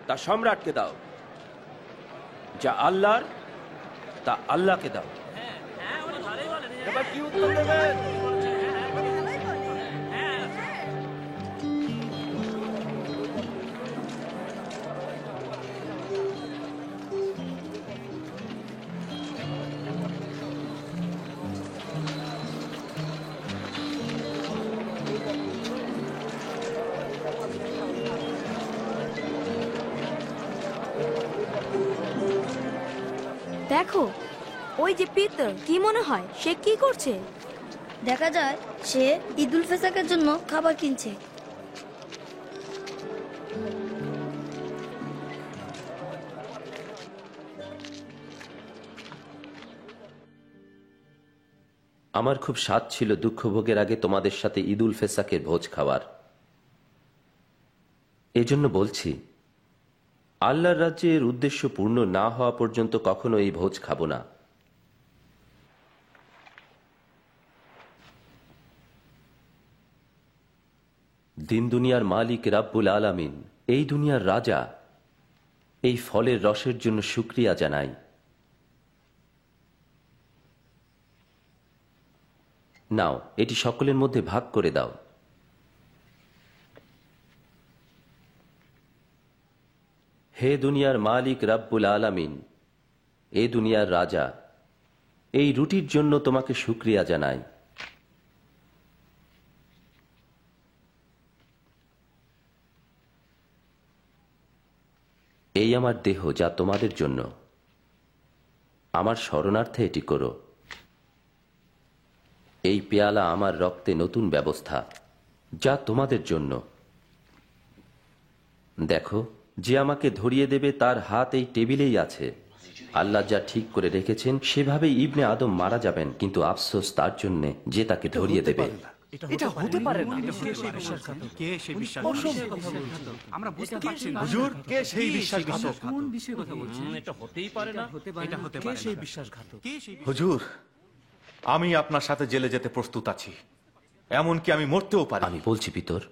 তা সম্রাটকে দাও, যা আল্লাহর তা আল্লাহকে দাও। এবার কি উত্তর দেবেন? দেখো, ওই যে পিতর, কি মনে হয় সে কি করছে? দেখা যায় সে ঈদুল ফেসাকের জন্য খাবার কিনছে। আমার খুব স্বাদ ছিল দুঃখ ভোগের আগে তোমাদের সাথে ঈদুল ফেসাকের ভোজ খাওয়ার। এজন্য বলছি, আল্লাহর রাজ্যে এর উদ্দেশ্য পূর্ণ না হওয়া পর্যন্ত কখনো এই ভোজ খাবো না। দিন দুনিয়ার মালিক রাব্বুল আলামিন, এই দুনিয়ার রাজা, এই ফলের রসের জন্য শুকরিয়া জানাই। নাও, এটি সকলের মধ্যে ভাগ করে দাও। হে দুনিয়ার মালিক রাব্বুল আলামিন, এ দুনিয়ার রাজা, এই রুটির জন্য তোমাকে শুকরিয়া জানাই। এই আমার দেহ, যা তোমাদের জন্য, আমার শরণার্থে এটি করো। এই পেয়ালা আমার রক্তে নতুন ব্যবস্থা, যা তোমাদের জন্য। দেখো, যে আমাকে ধরিয়ে দেবে তার হাত এই টেবিলেই আছে। আল্লাহ যা ঠিক করে রেখেছেন সেভাবেই ইবনে আদম মারা যাবেন, কিন্তু আফসোস তার জন্য যে তাকে ধরিয়ে দেবে। এটা হতে পারে না। কে সেই বিশ্বাসঘাতক? আমরা বুঝতে পারছি না। হুজুর, কে সেই বিশ্বাসঘাতক? কোন বিষয়ে কথা বলছেন? এটা হতেই পারে না। এটা হতে পারে না। কে সেই বিশ্বাসঘাতক? হুজুর, আমি আপনার সাথে জেলে যেতে প্রস্তুত আছি, এমনকি আমি মরতেও পারি। আমি বলছি পিতর,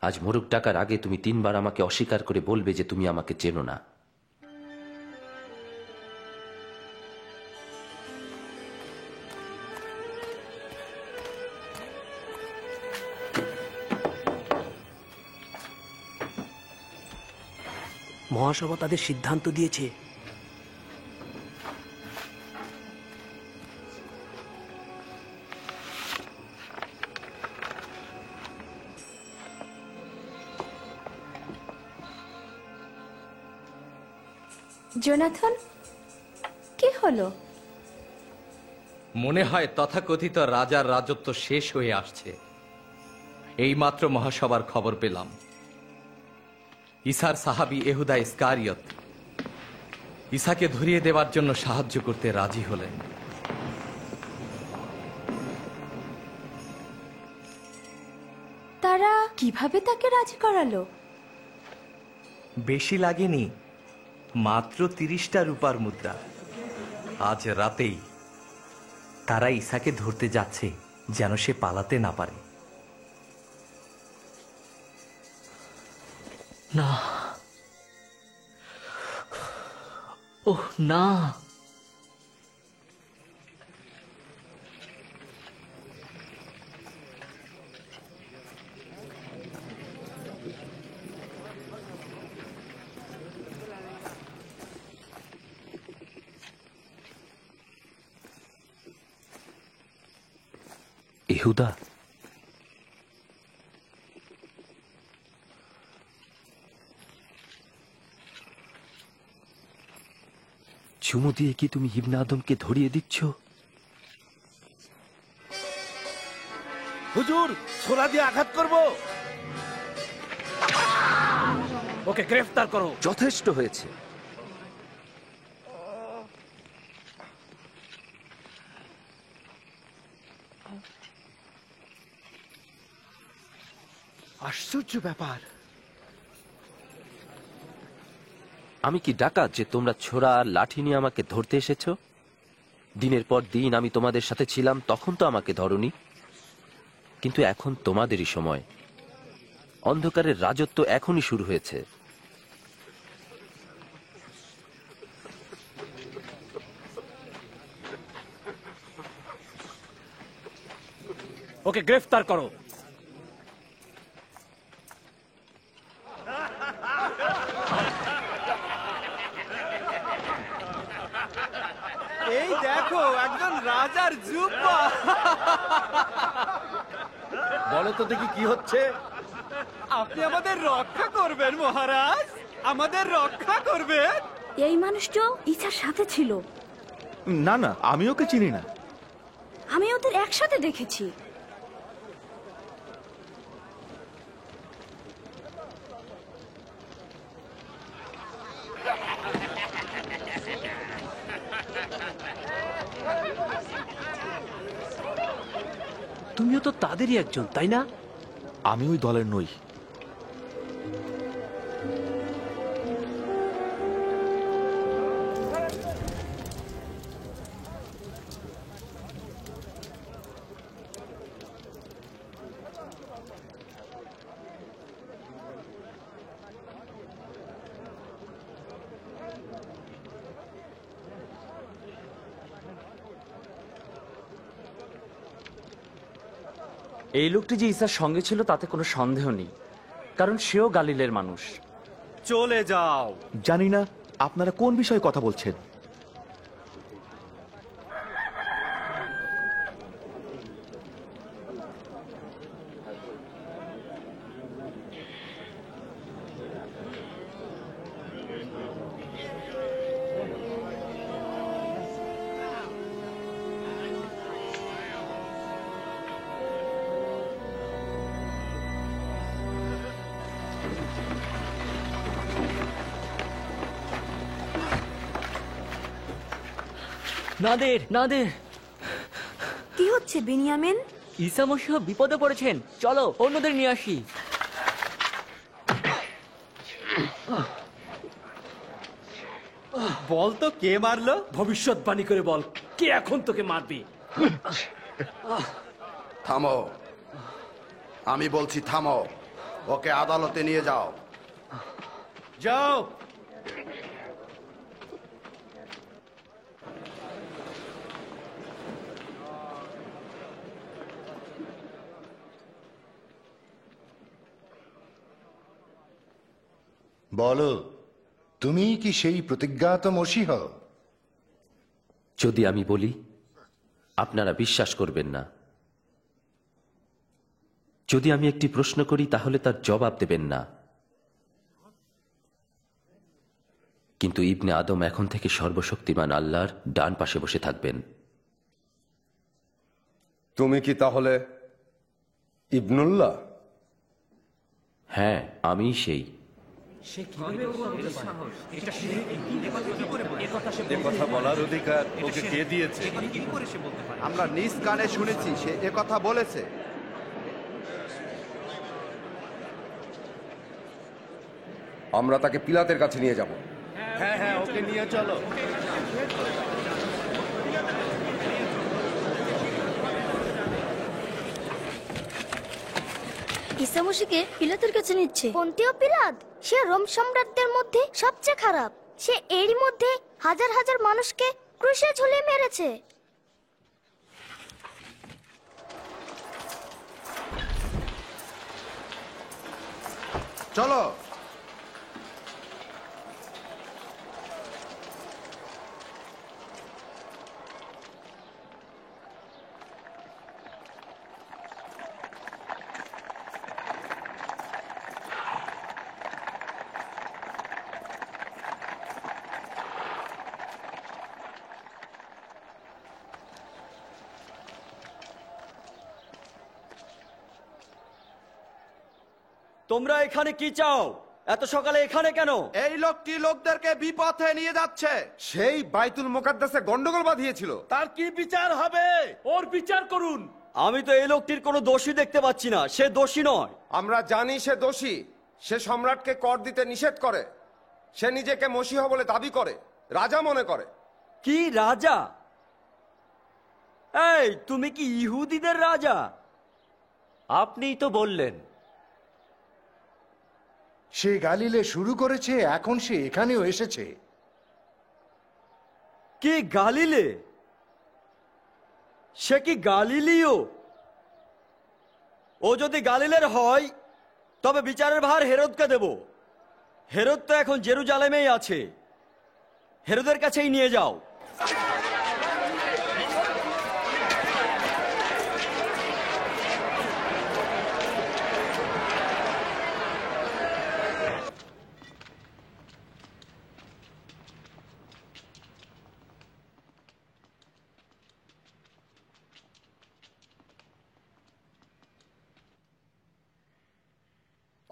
আজ মোরগ ডাকার আগে তুমি 3 বার আমাকে অস্বীকার করে বলবে যে তুমি আমাকে চেনো না। মহাসভা তাদের সিদ্ধান্ত দিয়েছে। জোনাথন, কি হলো? মনে হয় তথাকথিত রাজার রাজত্ব শেষ হয়ে আসছে। এইমাত্র মহাসভার খবর পেলাম ঈসার সাহাবী এহুদা ইসকারিয়ত ঈসাকে ধরিয়ে দেওয়ার জন্য সাহায্য করতে রাজি হলেন। তারা কিভাবে তাকে রাজি করালো? বেশি লাগেনি, মাত্র 30টা রূপার মুদ্রা। আজ রাতেই তারা ঈসাকে ধরতে যাচ্ছে, যেন সে পালাতে না পারে। না, ওহ না, ইহুদা, চুমু দিয়ে কি তুমি ইবনে আদমকে ধরিয়ে দিচ্ছ? হুজুর, ছোরা দিয়ে আঘাত করব। ওকে গ্রেফতার করো। যথেষ্ট হয়েছে। আশ্চর্য ব্যাপার। আমি কি ডাকাত যে তোমরা ছোরা আর লাঠি নিয়ে আমাকে ধরতে এসেছো? দিনের পর দিন আমি তোমাদের সাথে ছিলাম, তখন তো আমাকে ধরনি। কিন্তু এখন তোমাদেরই সময়। অন্ধকারের রাজত্ব এখনই শুরু হয়েছে। ওকে গ্রেফতার করো। এই দেখো, একজন রাজার জুব্বা। বলো তো দেখি কি হচ্ছে। আপনি আমাদের রক্ষা করবেন মহারাজ, আমাদের রক্ষা করবেন। এই মানুষটাও ঈসার সাথে ছিল। না না, আমি ওকে চিনি না। আমি ওদের একসাথে দেখেছি। তুমিও তো তাদেরই একজন, তাই না? আমি ওই দলের নই। এই লোকটি যে ঈসার সঙ্গে ছিল তাতে কোনো সন্দেহ নেই, কারণ সেও গালিলের মানুষ। চলে যাও। জানি না আপনারা কোন বিষয়ে কথা বলছেন। নাদের, নাদের, কি হচ্ছে বিনিয়ামিন? ঈসা মসীহ বিপদে পড়েছেন, চলো অন্যদের নিয়ে আসি। বল তো কে মারলো? ভবিষ্যৎবাণী করে বল, কে এখন তোকে মারবি? থামো, আমি বলছি থামো, ওকে আদালতে নিয়ে যাও। যাও। বলো, তুমি কি সেই প্রতিজ্ঞাত মসীহ? যদি আমি বলি আপনারা বিশ্বাস করবেন না, যদি আমি একটি প্রশ্ন করি তাহলে তার জবাব দেবেন না। কিন্তু ইবনে আদম এখন থেকে সর্বশক্তিমান আল্লাহর ডান পাশে বসে থাকবেন। তুমি কি তাহলে ইবনুল্লাহ? হ্যাঁ, আমি সেই। কথা বলার অধিকার ওকে কে দিয়েছে? আমরা নিজ কানে শুনেছি সে একথা বলেছে। আমরা তাকে পিলাতের কাছে নিয়ে যাব। হ্যাঁ হ্যাঁ, ওকে নিয়ে চলো। ঈসা মসীহকে পিলাতের কাছে নিচ্ছে। পন্তিও পিলাত, সে রোম সম্রাটদের মধ্যে সবচেয়ে খারাপ। সে এরই মধ্যে হাজার হাজার মানুষকে ক্রুশে ঝুলিয়ে মেরেছে। চলো। তোমরা এখানে কি চাও? এত সকালে এখানে কেন? এই লোকটি লোকদেরকে বিপথে নিয়ে যাচ্ছে। সেই বাইতুল মুকাদ্দাসে গন্ডগোল বাঁধিয়েছিল। তার কি বিচার হবে? ওর বিচার করুন। আমি তো এই লোকটির কোনো দোষী দেখতে পাচ্ছি না। সে দোষী নয়। আমরা জানি সে দোষী। সে সম্রাটকে কর দিতে নিষেধ করে। সে নিজেকে মসীহ বলে দাবি করে, রাজা মনে করে। কি রাজা? এই, তুমি কি ইহুদিদের রাজা? আপনিই তো বললেন। সে গালিলে শুরু করেছে, এখন সে এখানেও এসেছে। কি গালিলে? সে কি গালিলীয়? ও যদি গালিলের হয় তবে বিচারের ভার হেরোদকে দেব। হেরোদ তো এখন জেরুজালেমেই আছে। হেরোদের কাছেই নিয়ে যাও।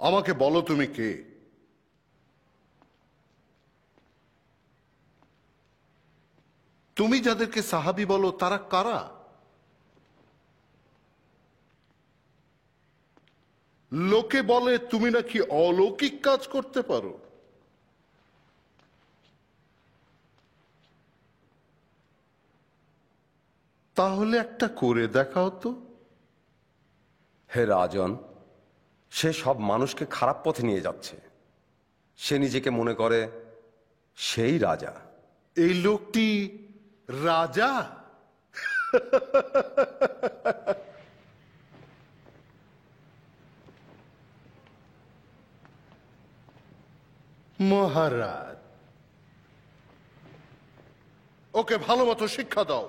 আমাকে বলো তুমি কে? তুমি যাদেরকে সাহাবী বলো তারা কারা? লোকে বলে তুমি নাকি অলৌকিক কাজ করতে পারো। তাহলে একটা করে দেখাও তো। হে রাজন, সে সব মানুষকে খারাপ পথে নিয়ে যাচ্ছে। সে নিজেকে মনে করে সেই রাজা। এই লোকটি রাজা? মহারাজ, ওকে ভালো মতো শিক্ষা দাও,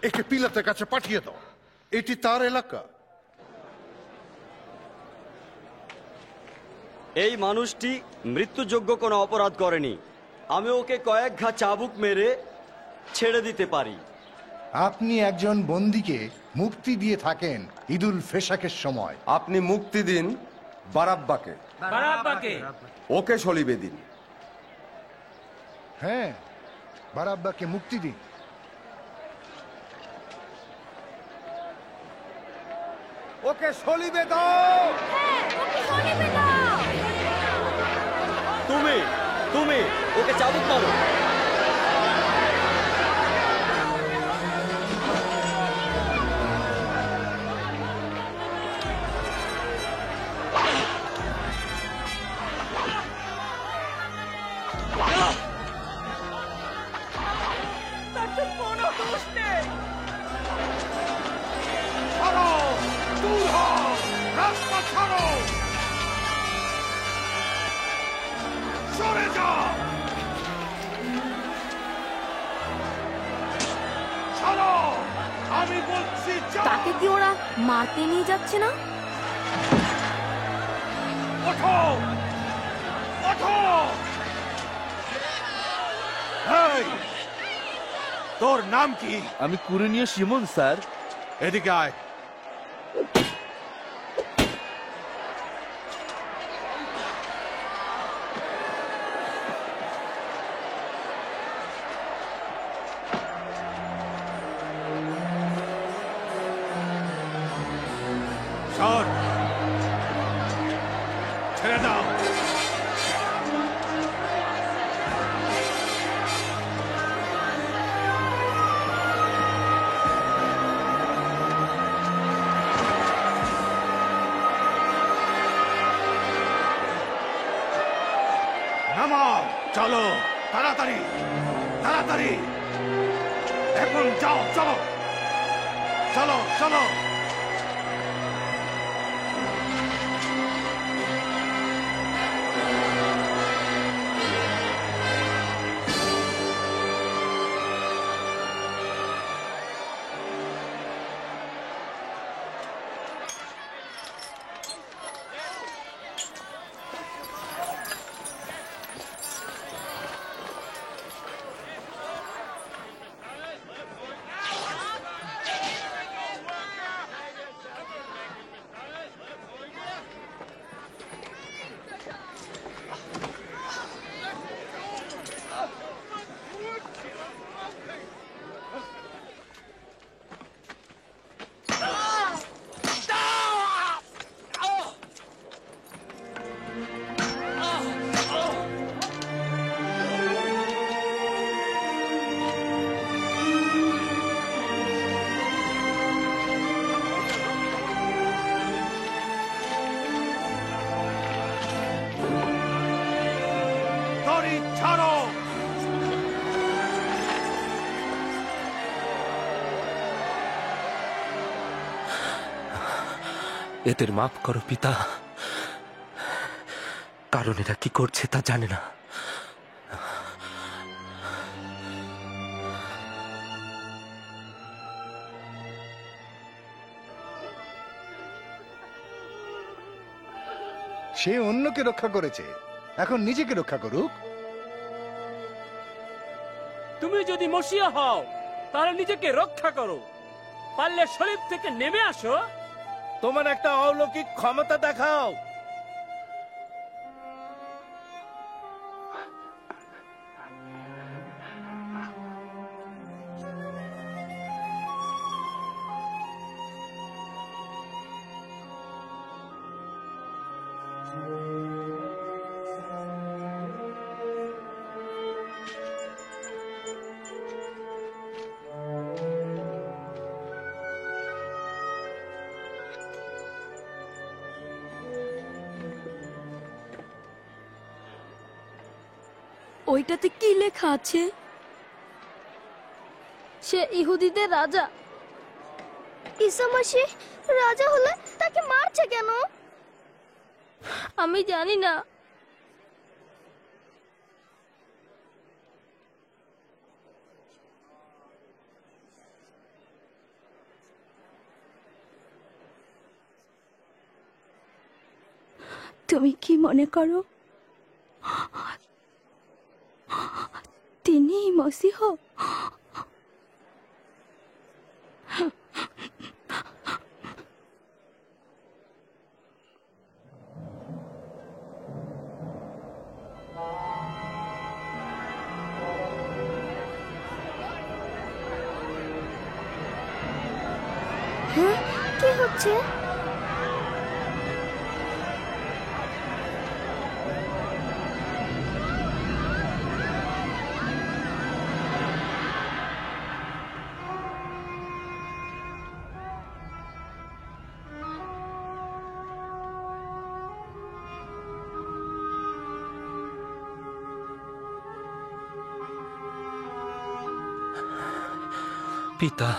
একে পিলাতের কাছে পাঠিয়ে দাও। এটি তার এলাকা। এই মানুষটি মৃত্যুযোগ্য কোনো অপরাধ করেনি। আমি ওকে কয়েক ঘা চাবুক মেরে ছেড়ে দিতে পারি। আপনি একজন বন্দীকে মুক্তি দিয়ে থাকেন ঈদুল ফেসাকের সময়। আপনি মুক্তি দিন বারাব্বাকে। বারাব্বাকে। ওকে সলিবে দিন। হ্যাঁ, বারাব্বাকে মুক্তি দিন। ওকে সলিবে দাও। তুমি তুমি ওকে চাবুক মারো। তাকে কি ওরা মারতে নিয়ে যাচ্ছে না? ওঠো ওঠো। তোর নাম কি? আমি কুরেনীয় শিমন স্যার। এদিকে আয়। সর, ছেড়ে দাও। নামাও, চলো তাড়াতাড়ি তাড়াতাড়ি। এখন যাও, চলো চলো চলো। ছাড়ো। এদের মাফ করো পিতা, কারণ এরা কি করছে তা জানে না। সে অন্যকে রক্ষা করেছে, এখন নিজেকে রক্ষা করুক। তুমি যদি মসিয়া হও তাহলে নিজেকে রক্ষা করো, পারলে শরীফ থেকে নেমে আসো। তোমার একটা অলৌকিক ক্ষমতা দেখাও। ওইটাতে কি লেখা আছে? সে ইহুদিদের রাজা। ঈসা মসিহ রাজা হলে তাকে মারছে কেন? আমি জানি না। তুমি কি মনে করো তিনি মসিহ? হ্যাঁ, কি হচ্ছে? পিতা,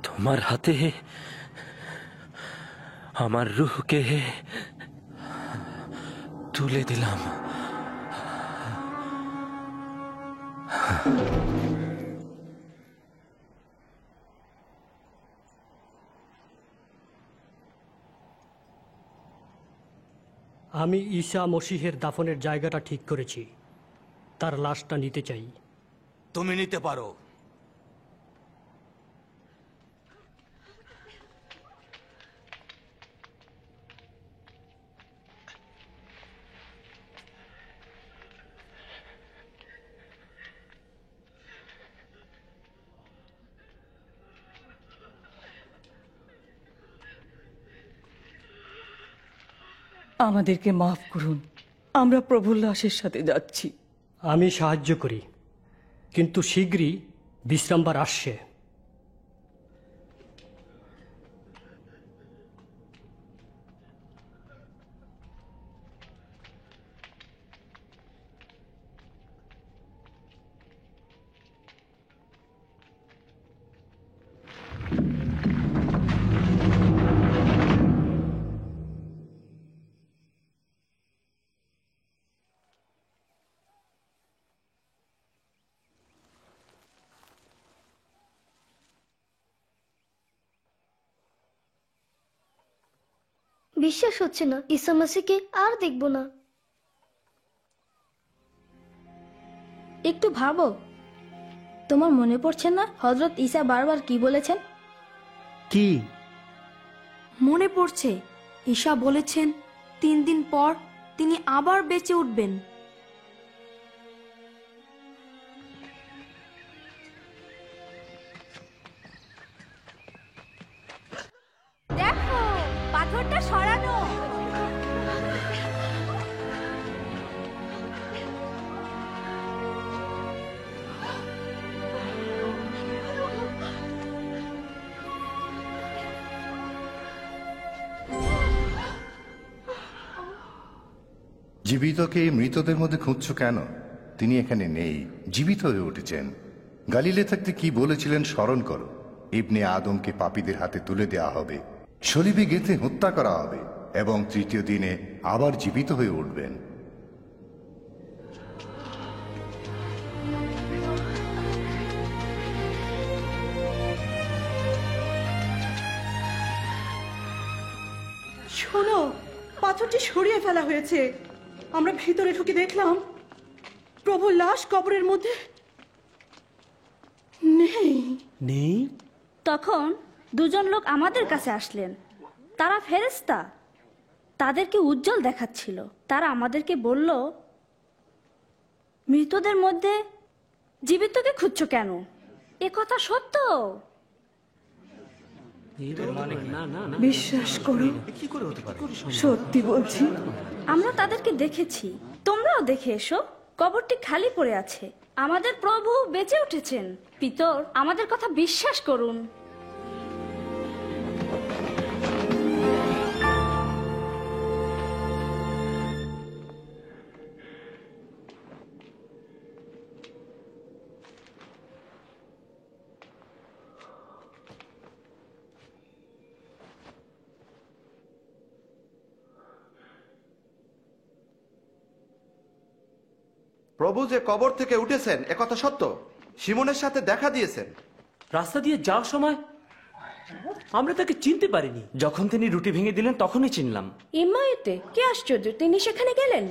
তোমার হাতে আমার রূহকে তুলে দিলাম। আমি ঈসা মসিহের দাফনের জায়গাটা ঠিক করেছি। তার লাশটা নিতে চাই। তুমি নিতে পারো। আমাদেরকে মাফ করুন, আমরা প্রভুর লাশের সাথে যাচ্ছি। আমি সাহায্য করি, কিন্তু শীঘ্রই বিশ্রামবার আসছে। বিশ্বাস হচ্ছে না, ঈসা মসিহকে আর দেখব না। একটু ভাবো, তোমার মনে পড়ছে না হযরত ঈসা বারবার কি বলেছেন? কি মনে পড়ছে, ঈসা বলেছেন 3 দিন পর তিনি আবার বেঁচে উঠবেন। দেখো, পাথরটা সরানো। জীবিতকে মৃতদের মধ্যে খুঁজছো কেন? তিনি এখানে নেই, জীবিত হয়ে উঠেছেন। গালিলে থাকতে কি বলেছিলেন স্মরণ করো। ইবনে আদমকে পাপীদের হাতে তুলে দেওয়া হবে, সলিবে গেঁথে হত্যা করা হবে এবং তৃতীয় দিনে আবার জীবিত হয়ে উঠবেন। শোনো, পাথরটি সরিয়ে ফেলা হয়েছে। আমরা ভিতরে ঢুকে দেখলাম প্রভুর লাশ কবরের মধ্যে নেই। নেই? তখন দুজন লোক আমাদের কাছে আসলেন। তারা ফেরেশতা, তাদেরকে উজ্জ্বল দেখাচ্ছিল। তারা আমাদেরকে বলল, মৃতদের মধ্যে জীবিতকে খুঁজছো কেন? এ কথা সত্য। বিশ্বাস করো, সত্যি বলছি। আমরা তাদেরকে দেখেছি, তোমরাও দেখে এসো। কবরটি খালি পড়ে আছে। আমাদের প্রভু বেঁচে উঠেছেন। পিতর, আমাদের কথা বিশ্বাস করুন। প্রভু যে কবর থেকে উঠেছেন একথা সত্য। শিমনের সাথে দেখা দিয়েছেন। রাস্তা দিয়ে যাওয়ার সময় আমরা তাকে চিনতে পারিনি। যখন তিনি রুটি ভেঙে দিলেন তখনই চিনলাম। ইমায়েতে কি আশ্চর্য, তিনি সেখানে গেলেন।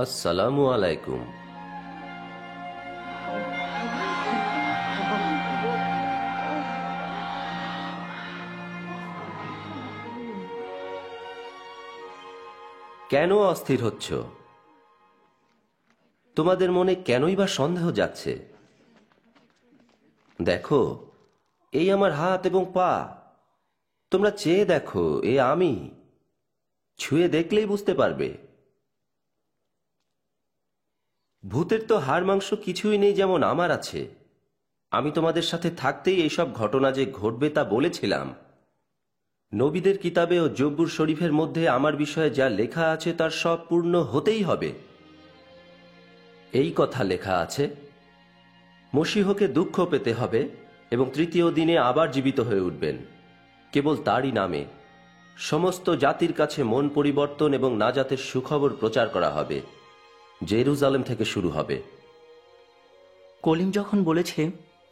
আসসালামু আলাইকুম। কেন অস্থির হচ্ছ? তোমাদের মনে কেনই বা সন্দেহ যাচ্ছে? দেখো, এই আমার হাত এবং পা। তোমরা চেয়ে দেখো, এ আমি। ছুঁয়ে দেখলেই বুঝতে পারবে। ভূতের তো হাড় মাংস কিছুই নেই যেমন আমার আছে। আমি তোমাদের সাথে থাকতেই এইসব ঘটনা যে ঘটবে তা বলেছিলাম। নবীদের কিতাবে ও জব্বুর শরীফের মধ্যে আমার বিষয়ে যা লেখা আছে তার সব পূর্ণ হতেই হবে। এই কথা লেখা আছে, মসীহকে দুঃখ পেতে হবে এবং তৃতীয় দিনে আবার জীবিত হয়ে উঠবেন, কেবল তারই নামে। সমস্ত জাতির কাছে মন পরিবর্তন এবং নাজাতের সুখবর প্রচার করা হবে। জেরুজালেম থেকে শুরু হবে। কলিম যখন বলেছে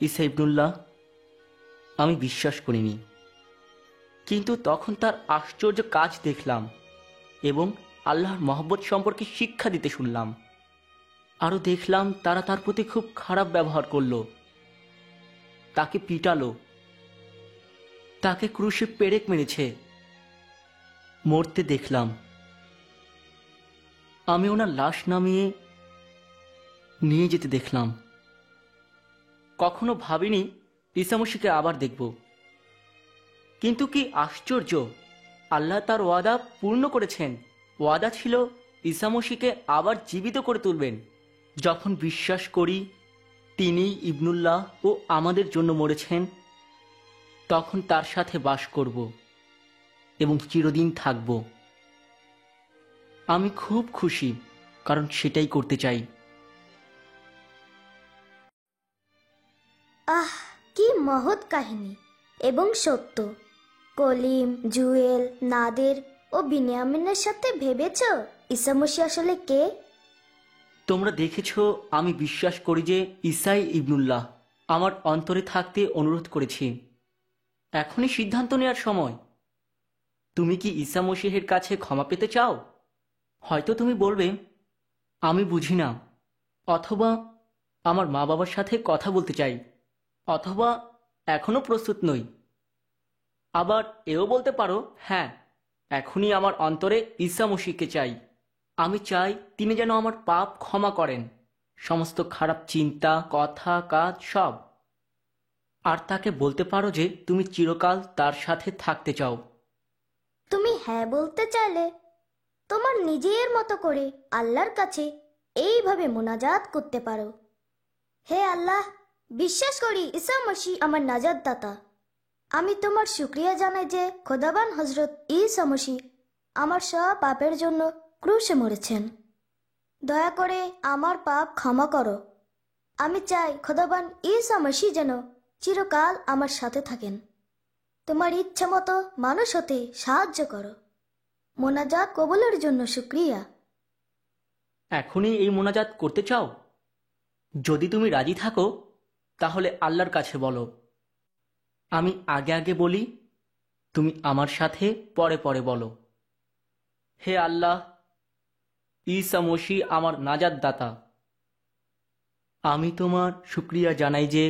ঈসা ইবনুল্লাহ, আমি বিশ্বাস করিনি, কিন্তু তখন তার আশ্চর্য কাজ দেখলাম এবং আল্লাহর মহব্বত সম্পর্কে শিক্ষা দিতে শুনলাম। আরও দেখলাম তারা তার প্রতি খুব খারাপ ব্যবহার করল, তাকে পিটালো, তাকে ক্রুশে পেরেক মেরেছে, মরতে দেখলাম। আমি ওনার লাশ নামিয়ে নিয়ে যেতে দেখলাম। কখনো ভাবিনি ঈসা মসীহকে আবার দেখব, কিন্তু কি আশ্চর্য, আল্লাহ তার ওয়াদা পূর্ণ করেছেন। ওয়াদা ছিল ঈসা মসীহকে আবার জীবিত করে তুলবেন। যখন বিশ্বাস করি তিনি ইবনুল্লাহ ও আমাদের জন্য মরেছেন, তখন তার সাথে বাস করব এবং চিরদিন থাকব। আমি খুব খুশি, কারণ সেটাই করতে চাই। আহ, কি মহৎ কাহিনী এবং সত্য। কলিম, জুয়েল, নাদের ও বিনিয়ামিনের সাথে ভেবেছ ঈসা মসীহ আসলে কে? তোমরা দেখেছ আমি বিশ্বাস করি যে ঈসাই ইবনুল্লাহ। আমার অন্তরে থাকতে অনুরোধ করেছি। এখনই সিদ্ধান্ত নেওয়ার সময়। তুমি কি ঈসা মসীহের কাছে ক্ষমা পেতে চাও? হয়তো তুমি বলবে আমি বুঝি না, অথবা আমার মা বাবার সাথে কথা বলতে চাই, অথবা এখনো প্রস্তুত নই। আবার এও বলতে পারো, হ্যাঁ, এখনই আমার অন্তরে ঈসা মসীহকে চাই। আমি চাই তিনি যেন আমার পাপ ক্ষমা করেন, সমস্ত খারাপ চিন্তা, কথা, কাজ সব। আর তাকে বলতে পারো যে তুমি চিরকাল তার সাথে থাকতে চাও। তুমি হ্যাঁ বলতে চাইলে তোমার নিজের মতো করে আল্লাহর কাছে এইভাবে মোনাজাত করতে পারো। হে আল্লাহ, বিশ্বাস করি ঈসা মসীহ আমার নাজাত দাতা। আমি তোমার শুকরিয়া জানাই যে খোদাবান হযরত ঈসা মসীহ আমার সব পাপের জন্য ক্রুশে মরেছেন। দয়া করে আমার পাপ ক্ষমা করো। আমি চাই খোদাবান ঈসা মসীহ যেন চিরকাল আমার সাথে থাকেন। তোমার ইচ্ছা মতো মানুষ হতে সাহায্য করো। মোনাজাত কবুলের জন্য শুকরিয়া। এখনই এই মোনাজাত করতে চাও? যদি তুমি রাজি থাকো তাহলে আল্লাহর কাছে বলো। আমি আগে আগে বলি, তুমি আমার সাথে পরে পরে বলো। হে আল্লাহ, ঈসা মসীহ আমার নাজাত দাতা। আমি তোমার শুকরিয়া জানাই যে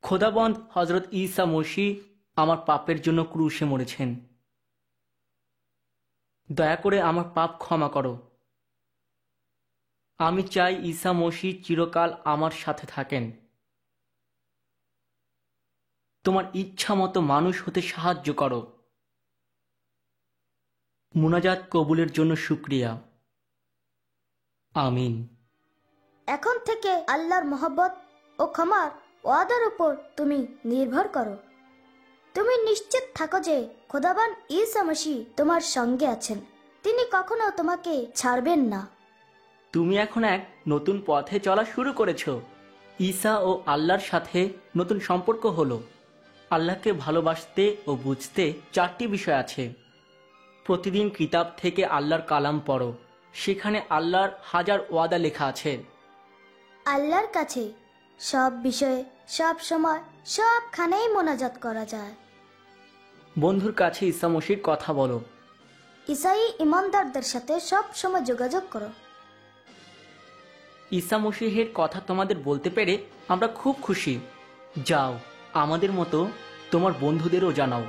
খোদাবন্দ হযরত ঈসা মসীহ আমার পাপের জন্য ক্রুশে মরেছেন। দয়া করে আমার পাপ ক্ষমা করো। আমি চাই ঈসা মসীহ চিরকাল আমার সাথে থাকেন। তোমার ইচ্ছা মতো মানুষ হতে সাহায্য করো। মুনাজাত কবুলের জন্য শুকরিয়া। আমিন। এখন থেকে আল্লাহর মহব্বত ও ক্ষমার ওয়াদার উপর তুমি নির্ভর করো। তুমি নিশ্চিত থাকো যে খোদাবান ঈসা মসীহ তোমার সঙ্গে আছেন। তিনি কখনো তোমাকে ছাড়বেন না। তুমি এখন এক নতুন পথে চলা শুরু করেছ। ঈসা ও আল্লাহর সাথে নতুন সম্পর্ক হলো। আল্লাহকে ভালোবাসতে ও বুঝতে 4টি বিষয় আছে। প্রতিদিন কিতাব থেকে আল্লাহর কালাম পড়ো, সেখানে আল্লাহর হাজার ওয়াদা লেখা আছে। আল্লাহর কাছে সব বিষয়ে সব সময় সবখানেই মোনাজাত করা যায়। বন্ধুর কাছে ঈসা মসিহর কথা বলো। ঈসাই ইমানদারদের সাথে সব সময় যোগাযোগ করো। ঈসা মসিহের কথা তোমাদের বলতে পেরে আমরা খুব খুশি। যাও, আমাদের মতো তোমার বন্ধুদেরও জানাও।